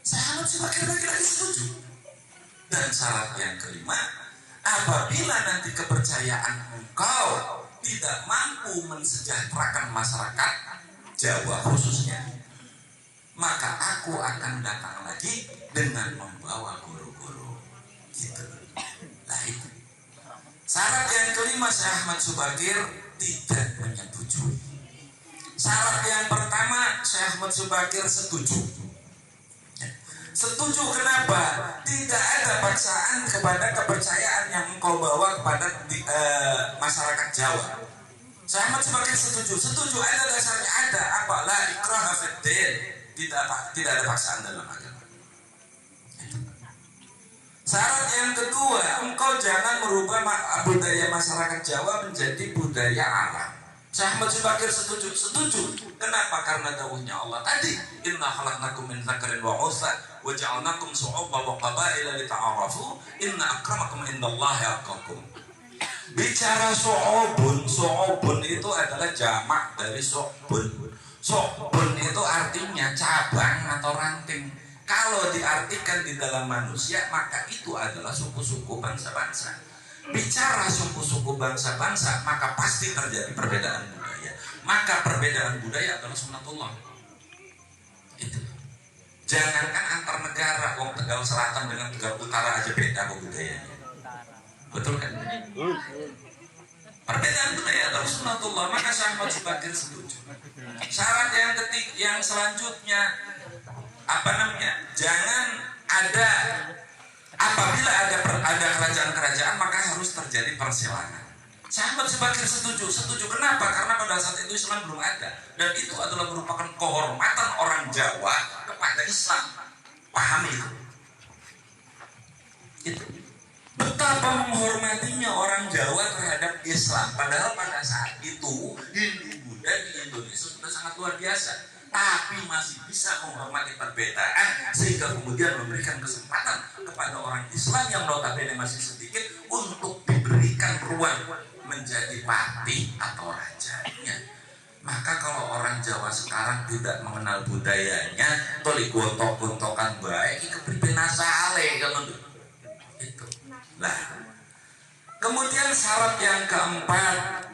Sahabat Subakir lagi-lagi setuju. Dan syarat yang kelima, apabila nanti kepercayaan engkau tidak mampu mensejahterakan masyarakat Jawa khususnya, maka aku akan datang lagi dengan membawa guru-guru gitu. Nah itu syarat yang kelima, Syekh Ahmad Subakir tidak menyetujui. Syarat yang pertama, Syekh Ahmad Subakir setuju. Setuju kenapa? Tidak ada paksaan kepada kepercayaan yang engkau bawa kepada masyarakat Jawa. Syekh Ahmad Subakir setuju. Setuju, ada dasarnya, ada apa? La ikraha fid din. Tidak ada paksaan dalam agama. Syarat yang kedua, engkau jangan merubah budaya masyarakat Jawa menjadi budaya Arab. Syekh Ahmad Subakir setuju. Kenapa? Karena dawuhnya Allah tadi, inna khalaqnakum min dzakarin wa untha wa ja'alnakum syu'uban wa qabaila lita'arafu inna akramakum indallahi atqakum. Bicara su'ubun itu adalah jamak dari su'bun. Su'bun itu artinya cabang atau ranting. Kalau diartikan di dalam manusia, maka itu adalah suku-suku bangsa-bangsa. Bicara suku-suku bangsa-bangsa, maka pasti terjadi perbedaan budaya. Maka perbedaan budaya adalah sunnatullah. Itu. Jangankan antar negara, wong Tegal Selatan dengan Tegal Utara aja beda budayanya. Betul kan? Perbedaan budaya adalah sunnatullah. Maka Syekh Ahmad Subakir setuju. Syarat yang selanjutnya, jangan ada, apabila ada kerajaan-kerajaan, maka harus terjadi persilangan. Syekh Ahmad Subakir setuju. Kenapa? Karena pada saat itu Islam belum ada, dan itu adalah merupakan kehormatan orang Jawa kepada Islam. Pahami itu. Betapa menghormatinya orang Jawa terhadap Islam. Padahal pada saat itu Hindu Buddha di Indonesia sudah sangat luar biasa, tapi masih bisa menghormati perbedaan, sehingga kemudian memberikan kesempatan kepada orang Islam yang notabene masih sedikit untuk diberikan ruang menjadi patih atau rajanya. Maka kalau orang Jawa sekarang tidak mengenal budayanya, toli gontok-gontokan baik, itu pribinasale kalau itu. Nah, kemudian syarat yang keempat,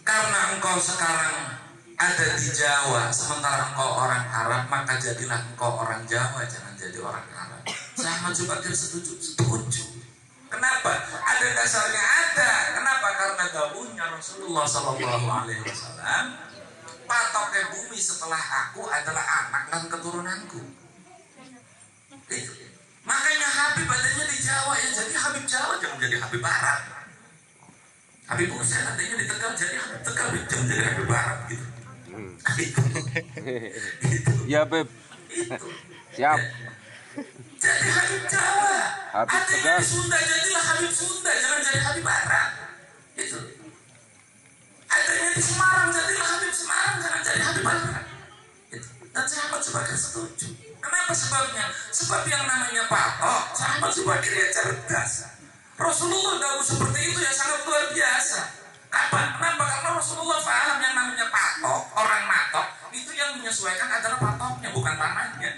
karena engkau sekarang ada di Jawa, sementara engkau orang Arab, maka jadilah engkau orang Jawa, jangan jadi orang Arab. Saya Ahmad Subakir setuju. Kenapa? Ada dasarnya ada. Kenapa? Karena dawuhnya Rasulullah SAW, patoknya bumi setelah aku adalah anak dan keturunanku. Itu. Makanya Habib adanya di Jawa, ya jadi Habib Jawa, jangan jadi Habib Barat. Habib Hussein adanya di Tegal, jadi Habib Tegal, jangan jadi Habib Barat gitu. Itu. Ya Beb. Itu. Siap. Jadi Habib Jawa. Habib adanya Tegal. di Sunda, jadilah Habib Sunda, jangan jadi Habib Barat. Itu. Adanya di Semarang, jadilah Habib Semarang, jangan jadi Habib Barat. Itu. Dan saya Ahmad Subakir setuju. Kenapa sebabnya? Sebab yang namanya patok, saya Ahmad Subakir ya cerdas. Rasulullah dahulu seperti itu ya sangat luar biasa. Kenapa? Karena Rasulullah paham yang namanya patok, orang matok, itu yang menyesuaikan adalah patoknya, bukan tanahnya.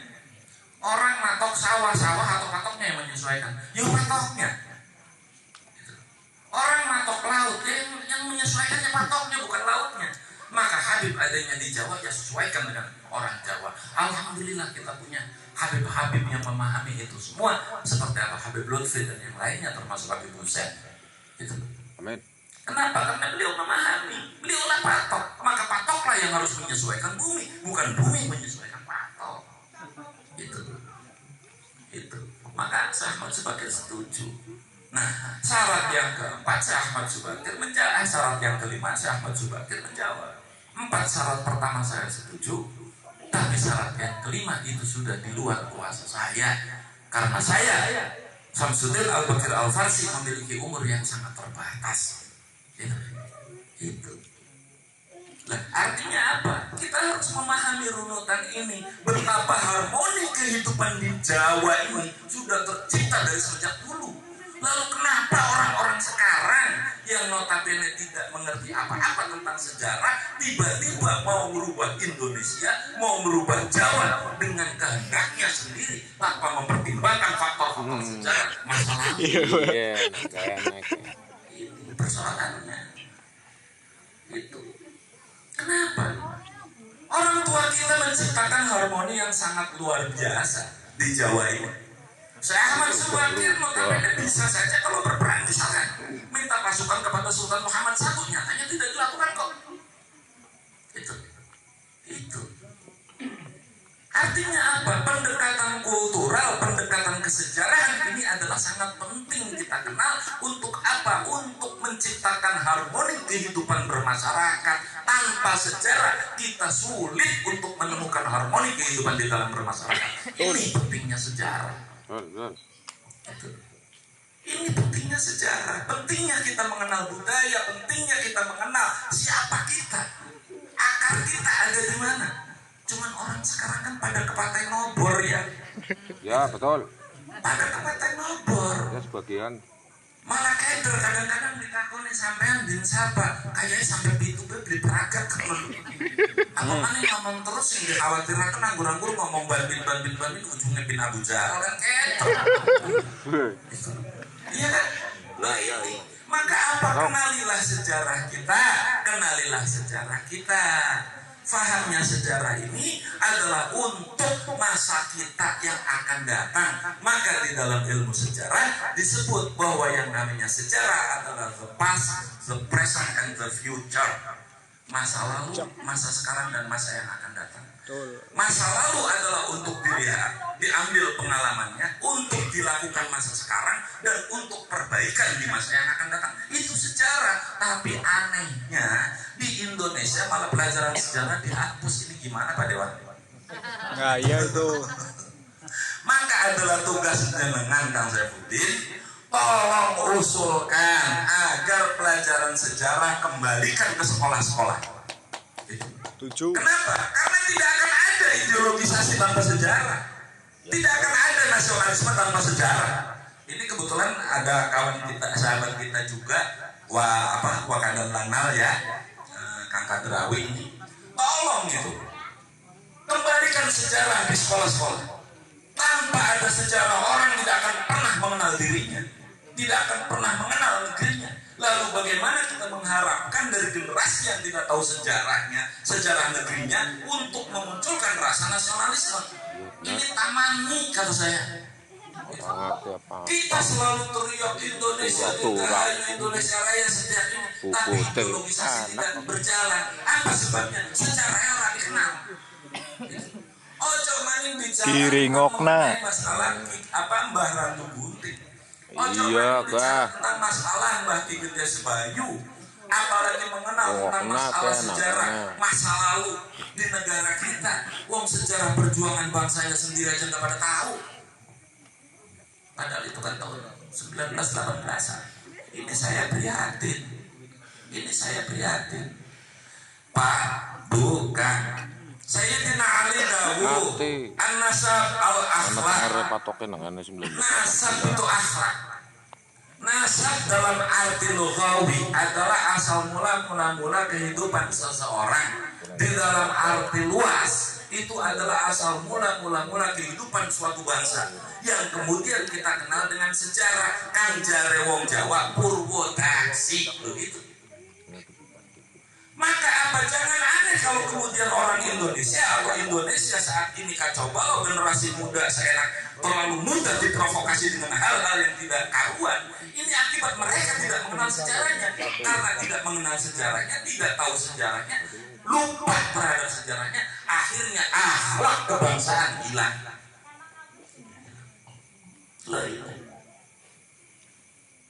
Orang matok sawah-sawah atau patoknya yang menyesuaikan, ya patoknya. Orang matok laut, yang menyesuaikannya patoknya, bukan lautnya. Maka Habib adanya di Jawa, ya sesuaikan dengan orang Jawa. Alhamdulillah kita punya Habib-Habib yang memahami itu semua. Seperti apa Habib Lutfi dan yang lainnya, termasuk Habib Hussein. Itu. Amin. Kenapa? Karena beliau memahami. Beliaulah patok. Maka patoklah yang harus menyesuaikan bumi, bukan bumi menyesuaikan patok. Itu. Maka saya Ahmad Subakir setuju. Nah, syarat yang keempat saya Ahmad Subakir menjawab. Syarat yang kelima saya Ahmad Subakir menjawab. 4 syarat pertama saya setuju, tapi syarat yang kelima itu sudah di luar kuasa saya. Karena saya Samsuddin Al-Bakir Al-Farsi memiliki umur yang sangat terbatas. Itu. Nah, artinya apa? Kita harus memahami runutan ini. Betapa harmoni kehidupan di Jawa ini sudah tercipta dari sejak dulu. Lalu kenapa orang-orang sekarang yang notabene tidak mengerti apa-apa tentang sejarah tiba-tiba mau merubah Indonesia, mau merubah Jawa dengan kehendaknya sendiri tanpa mempertimbangkan faktor-faktor sejarah masalah? Iya, Itu persoalannya. Itu. Kenapa? Orang tua kita menciptakan harmoni yang sangat luar biasa di Jawa ini. Saya Ahmad Subakir notabene bisa saja kalau berperang misalkan minta pasukan kepada Sultan Muhammad I, nyatanya tidak dilakukan kok. Itu. Artinya apa? Pendekatan kultural, pendekatan kesejarahan ini adalah sangat penting kita kenal. Untuk apa? Untuk menciptakan harmoni kehidupan bermasyarakat. Tanpa sejarah kita sulit untuk menemukan harmoni kehidupan di dalam bermasyarakat. Ini pentingnya sejarah. Ini pentingnya sejarah, pentingnya kita mengenal budaya, pentingnya kita mengenal siapa kita, akar kita ada di mana. Cuman orang sekarang kan pada kepaten nobor ya. Ya betul. Pada kepaten nobor. Ya sebagian. Malah keder kadang-kadang ditakoni sampean din siapa, kayaknya sampai itu beli peragak kalau. Apa mana ngomong terus yang dikhawatirkan anggur-anggur ngomong banding ujungnya bin Abu Jahal kan keder. Iya kan? Nah, iya. Maka apa? Kenalilah sejarah kita. Fahamnya sejarah ini adalah untuk masa kita yang akan datang. Maka di dalam ilmu sejarah disebut bahwa yang namanya sejarah adalah the past, the present, and the future. Masa lalu, masa sekarang, dan masa yang akan datang. Masa lalu adalah untuk dilihat, diambil pengalamannya, untuk dilakukan masa sekarang, dan untuk perbaikan di masa yang akan datang. Itu sejarah. Tapi anehnya di Indonesia malah pelajaran sejarah dihapus. Ini gimana Pak Dewan? Nah iya itu. Maka adalah tugas jenengan Kang Saifuddin, tolong usulkan agar pelajaran sejarah kembalikan ke sekolah-sekolah. Tujuh. Kenapa? Karena tidak akan ada ideologisasi tanpa sejarah. Tidak akan ada nasionalisme tanpa sejarah. Ini kebetulan ada kawan kita, sahabat kita juga, Wakadan Lanal ya, Kang Kadrawi ini. Tolong itu. Kembalikan sejarah di sekolah-sekolah. Tanpa ada sejarah, orang tidak akan pernah mengenal dirinya, tidak akan pernah mengenal negerinya. Lalu bagaimana kita mengharapkan dari generasi yang tidak tahu sejarahnya, sejarah negerinya, untuk memunculkan rasa nasionalisme? Ini tamani, kata saya. Kita selalu teriak Indonesia Dirgahayu, Indonesia Raya sejak ini, tapi ideologisasi tidak berjalan. Apa sebabnya? Sejarahnya orang dikenal. Ojo maning bicara Diringokna. masalah apa Mbah Ratu Gunting. Ojo Iya, maning bicara Bah. tentang masalah Mbah Ki Gede Sebayu. Apalagi mengenal tentang masalah sejarah masa lalu di negara kita. Wong sejarah perjuangan bangsanya sendiri aja nggak pada tahu. Padahal itu kan tahun 1918. Ini saya prihatin. Ini saya prihatin. Pak, bukan. Sayyidina Ali Dawud An-Nasab al-Akhlaq. Nasab itu akhlak. Nasab dalam arti lughawi adalah asal mula kehidupan seseorang. Di dalam arti luas itu adalah asal mula kehidupan suatu bangsa yang kemudian kita kenal dengan sejarah. Kang jare wong Jawa Purwotaksi begitu. Maka apa jangan aneh kalau kemudian orang Indonesia atau Indonesia saat ini kacau balau, generasi muda seenak terlalu mudah diprovokasi dengan hal-hal yang tidak karuan. Ini akibat mereka tidak mengenal sejarahnya. Karena tidak mengenal sejarahnya, tidak tahu sejarahnya, lupa terhadap sejarahnya, akhirnya akhlak kebangsaan hilang.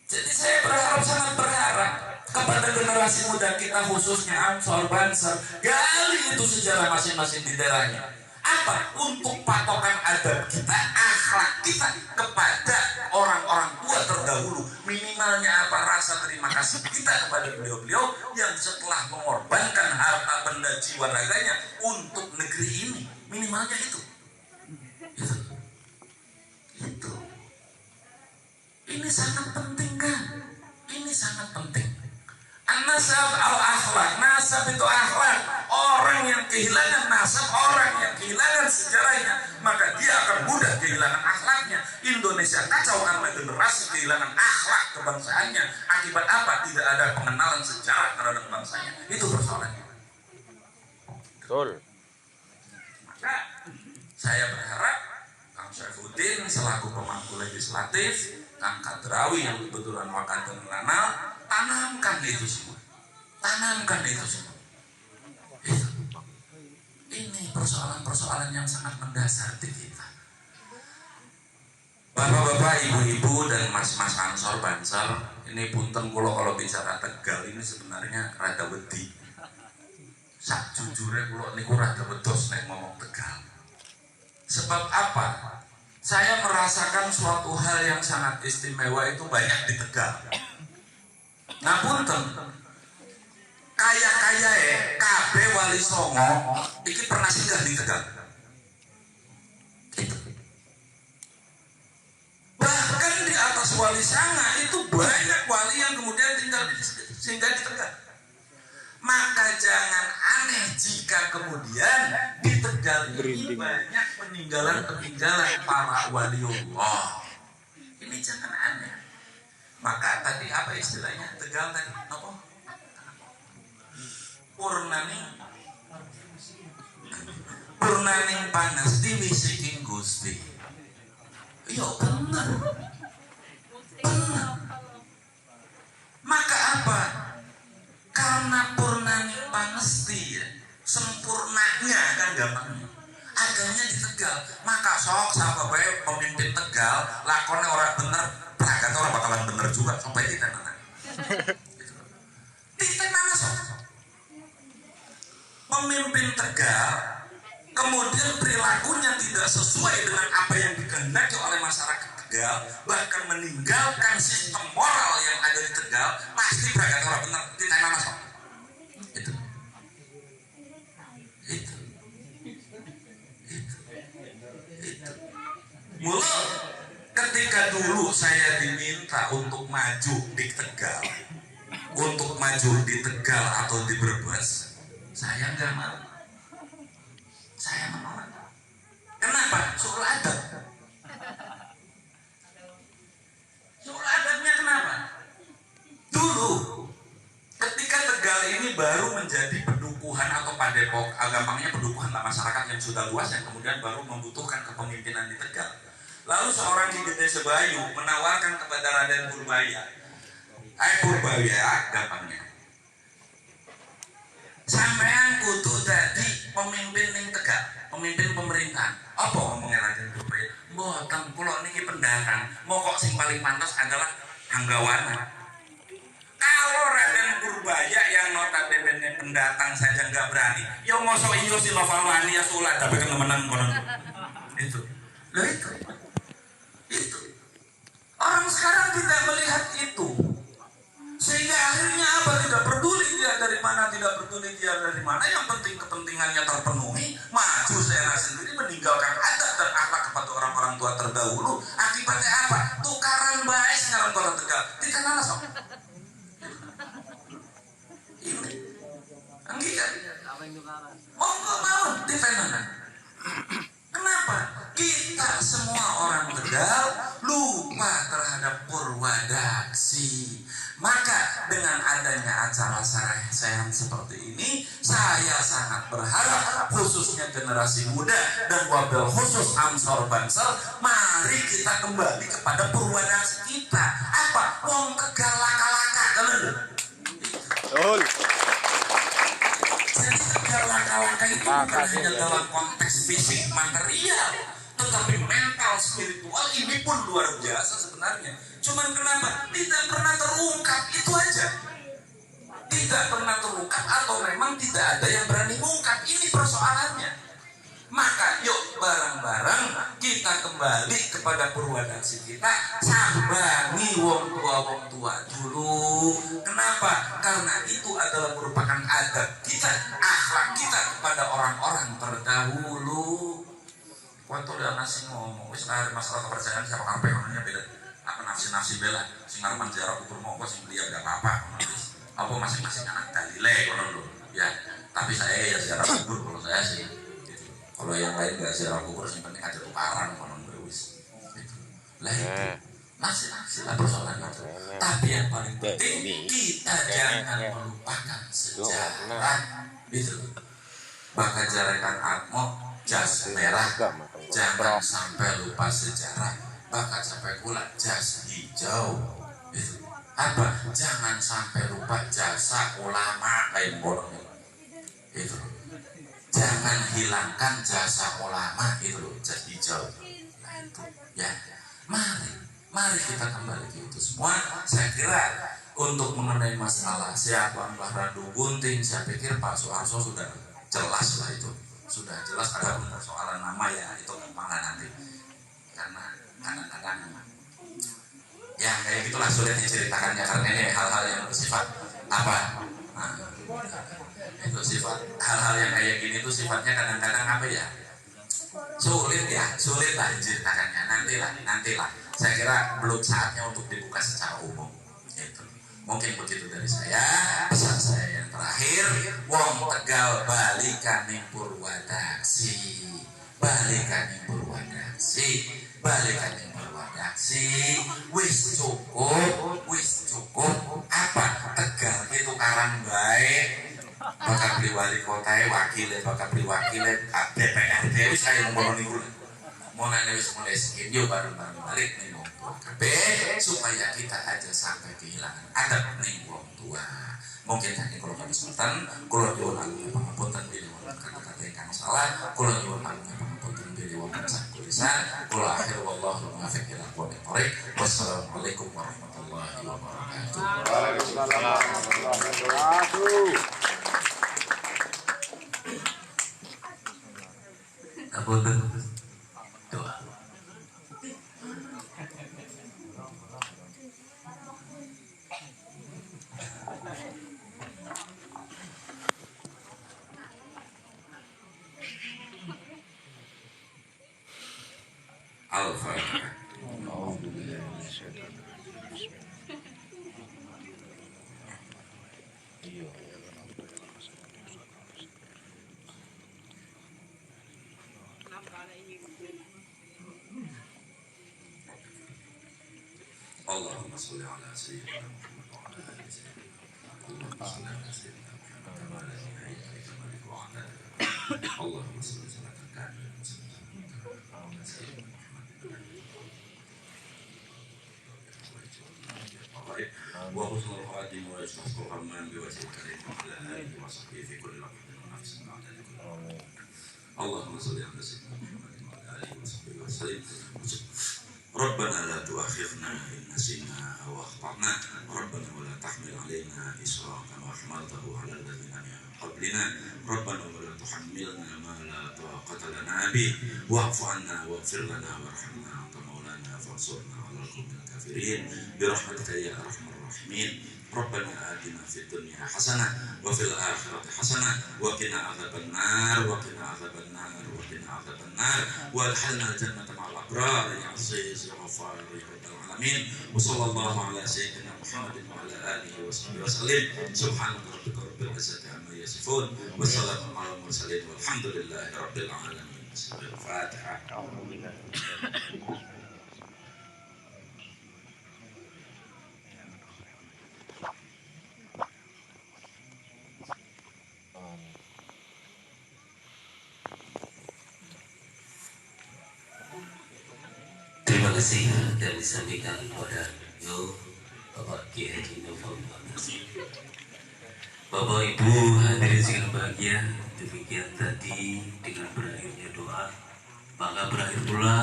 Jadi saya berharap, sangat berharap kepada generasi muda kita, khususnya Ansor Banser, gali itu sejarah masing-masing di daerahnya. Apa? Untuk patokan adab kita, akhlak kita kepada orang-orang tua terdahulu. Minimalnya apa? Rasa terima kasih kita kepada beliau-beliau yang setelah mengorbankan harta benda jiwa raganya untuk negeri ini. Minimalnya itu. Itu. Ini sangat penting kan? Ini sangat penting. An-nasab al-akhlak. Nasab itu akhlak. Orang yang kehilangan nasab, orang yang kehilangan sejarahnya, maka dia akan mudah kehilangan akhlaknya. Indonesia kacau karena generasi kehilangan akhlak kebangsaannya. Akibat apa? Tidak ada pengenalan sejarah terhadap bangsanya. Itu persoalannya. Betul. Maka saya berharap Kang Syaifuddin selaku pemangku legislatif, Kang Kadrawi yang kebetulan Wakatan Lanal, tanamkan itu semua. Tanamkan itu semua. Itu. Ini persoalan-persoalan yang sangat mendasar di kita. Bapak-bapak, ibu-ibu, dan mas-mas Ansor Banser, ini punten kula kalau bicara Tegal ini sebenarnya rada wedi. Sak jujurnya kula niku rada wedos nek ngomong Tegal. Sebab apa? Saya merasakan suatu hal yang sangat istimewa itu banyak di Tegal. Ngapunten, kaya-kaya KB Wali Songo iki pernah singgah di Tegal. Itu. Bahkan di atas Wali Sanga itu banyak wali yang kemudian singgah di Tegal. Maka jangan aneh jika kemudian di Tegal ini banyak peninggalan-peninggalan para waliullah. Ini jangan aneh. Maka tadi apa istilahnya Tegal tadi? Apa? Purnaning panas diwisiking Gusti. Ya benar. Benar. Maka apa? Karena purnaning panesti ya, sempurnanya kan gampangnya. Adanya di Tegal. Maka sok sama bae pemimpin Tegal lakonnya orang bener. Berangkat orang bakalan bener juga sampai kita nana. Kita nana sok. Pemimpin Tegal kemudian perilakunya tidak sesuai dengan apa yang dikehendaki oleh masyarakat Tegal, bahkan meninggalkan sistem moral yang ada di Tegal, pasti berangkat orang bener. Kita nana sok. Itu. Mula ketika dulu saya diminta untuk maju di Tegal, untuk maju di Tegal atau di Brebes, saya nggak mau. Saya menolak. Kenapa? Soal adab. Soal adabnya kenapa? Dulu ketika Tegal ini baru menjadi pedukuhan atau padepokan, gampangnya pedukuhan masyarakat yang sudah luas yang kemudian baru membutuhkan kepemimpinan di Tegal. Lalu seorang Ki Gede Sebayu menawarkan kepada Raden Purbaya, Purbaya gampangnya, sampean kudu dadi pemimpin ning Tegal, pemimpin pemerintahan. Apa ngomongnya Raden Purbaya? Mboten, kula niki pendatang, mokok sing paling pantas adalah Hanggawana. Kalau Raden Purbaya yang notabene pendatang saja nggak berani, ya mosok iyo si Lovawani ya sulat tapi kenemenan konon. Itu. Loh itu. Orang sekarang tidak melihat itu. Sehingga akhirnya apa? Tidak peduli dia dari mana, tidak peduli dia dari mana. Yang penting kepentingannya terpenuhi, maju saya sendiri, meninggalkan adat dan akhlak kepada orang-orang tua terdahulu. Akibatnya apa? Tukaran baik sekarang kota Tegal. Dikenal sok. Ini. Enggak. Mau ditenan. Kenapa? Kita semua orang Tegal lupa terhadap Purwadaksi. Maka dengan adanya acara sehat seperti ini, saya sangat berharap khususnya generasi muda dan wabil khusus Ansor Bansor, mari kita kembali kepada Purwadaksi kita. Apa? Wong Tegal laka-laka. Betul. Jadi Tegal laka-laka itu bukan hanya dalam konteks fisik material, tetapi mental, spiritual ini pun luar biasa sebenarnya. Cuman kenapa? Tidak pernah terungkap, itu aja. Tidak pernah terungkap atau memang tidak ada yang berani mengungkap. Ini persoalannya. Maka yuk bareng-bareng kita kembali kepada Purwadaksi kita, sambangi wong tua dulu. Kenapa? Karena itu adalah merupakan adab kita, akhlak kita kepada orang-orang terdahulu. Waktu udah nasi ngomong, wis masalah kepercayaan siapa kape orangnya beda. Apa nafsi bela, sing ngarepan ziarah kubur monggo sing beliau gak apa-apa. Apa masing-masing anak dalile kono lho. Ya, tapi saya ya ziarah kubur kalau saya sih. Gitu. Kalau yang lain gak ziarah kubur sing penting ada tukaran kono wis. Gitu. Lah itu masih lah persoalan itu. Tapi yang paling penting kita jangan melupakan sejarah. Gitu. Maka jarekan atmo jas merah, jangan sampai lupa sejarah. Bahkan sampai pula jas hijau. Itu apa? Jangan sampai lupa jasa ulama lain bodoh. Itu. Jangan hilangkan jasa ulama itu loh, jas hijau. Nah, itu ya. Mari kita kembali ke itu semua. Saya kira untuk mengenai masalah siapa Mbah Randu Gunting, saya pikir Pak Soeharto sudah jelas lah itu. Sudah jelas, ada persoalan nama ya itu kemana nanti. Karena kadang-kadang ya kayak gitulah sulit diceritakannya karena ini hal-hal yang bersifat apa? Nah, itu sifat hal-hal yang kayak gini itu sifatnya kadang-kadang apa ya? Sulit lah diceritakannya. Nantilah. Saya kira belum saatnya untuk dibuka secara umum. Itu. Mungkin begitu dari saya. Pesan saya yang terakhir, wong Tegal balikan ning Purwadaksi. Balikan ning Purwadaksi. Wis cukup apa Tegal itu karang baik bakal beli wali kota bakal beli wakil DPRD wis kaya ngono niku mulai skin yo bareng-bareng balik ning wong tua kabeh supaya kita aja sampai kehilangan adab ning wong tua. Mungkin hanya kalau kami sultan kula nyuwun pangapunten bilih wonten kata-kata ingkang salah, kula nyuwun pangapunten bilih wonten sakulisan. Kula akhir wallahu muwaffiq ila aqwamit thoriq. Wassalamualaikum warahmatullahi wabarakatuh. Waalaikumsalam warahmatullahi wabarakatuh. Apunten. Doa. Al-Fatihah. Allahumma sholli ala sayyidina Muhammad wa ala ali sayyidina Muhammad. Allahumma sholli ala sayyidina Muhammad wa ala ali sayyidina Muhammad. Allahumma sholli salatan kamilatan wa sallallahu ala sayyidina Muhammad wa husnul khatim wa yashfa'ul rahman bi wajhil karim wa ala alihi wa sahbihi fi kulli lahzatin wa nafsin wa adada kulli. Allahumma sholli ala sayyidina Muhammad wa ala alihi wa sahbihi wa sallim. Rabbana la tu'akhidhna in nasina aw akhtana. Rabbana wa la tahmil 'alaina isran kama hamaltahu 'ala alladhina min qablina. Rabbana wa la tuhammilna ma la taqata lana bih wa'fu 'anna waghfir lana warhamna anta maulana fansurna 'alal qawmil kafirin bi rahmatika ya arhamar rahimin. Rabbana atina fid dunya hasanah wa fil akhirati hasanah wa qina adzabannar wa qina adzabannar wa qina adzabannar wa adkhilna jannata ma'al abrar ya aziz ya ghafar ya rabbal alamin. Wa sallallahu ala sayyidina Muhammadin wa ala alihi wa sahbihi wasallim. Subhana rabbika rabbil izzati amma yasifun wa salamun alal mursalin walhamdulillahi rabbil alamin. Al-Fatihah. Terima kasih dan disampaikan kepada Bapak Kiai Haji Naufal Al-Nasir. Bapak Ibu hadirin sekalian bahagia, demikian tadi dengan berakhirnya doa, maka berakhir pula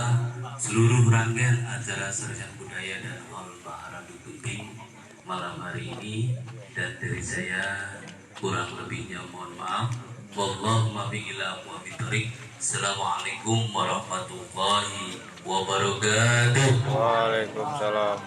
seluruh rangkaian acara Sarjana Budaya dan Haul Maharadu Gunting malam hari ini, dan dari saya kurang lebihnya mohon maaf. Wallahu muwaffiq ila aqwamit thoriq. Assalamualaikum warahmatullahi wabarakatuh. Waalaikumsalam.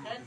Eh,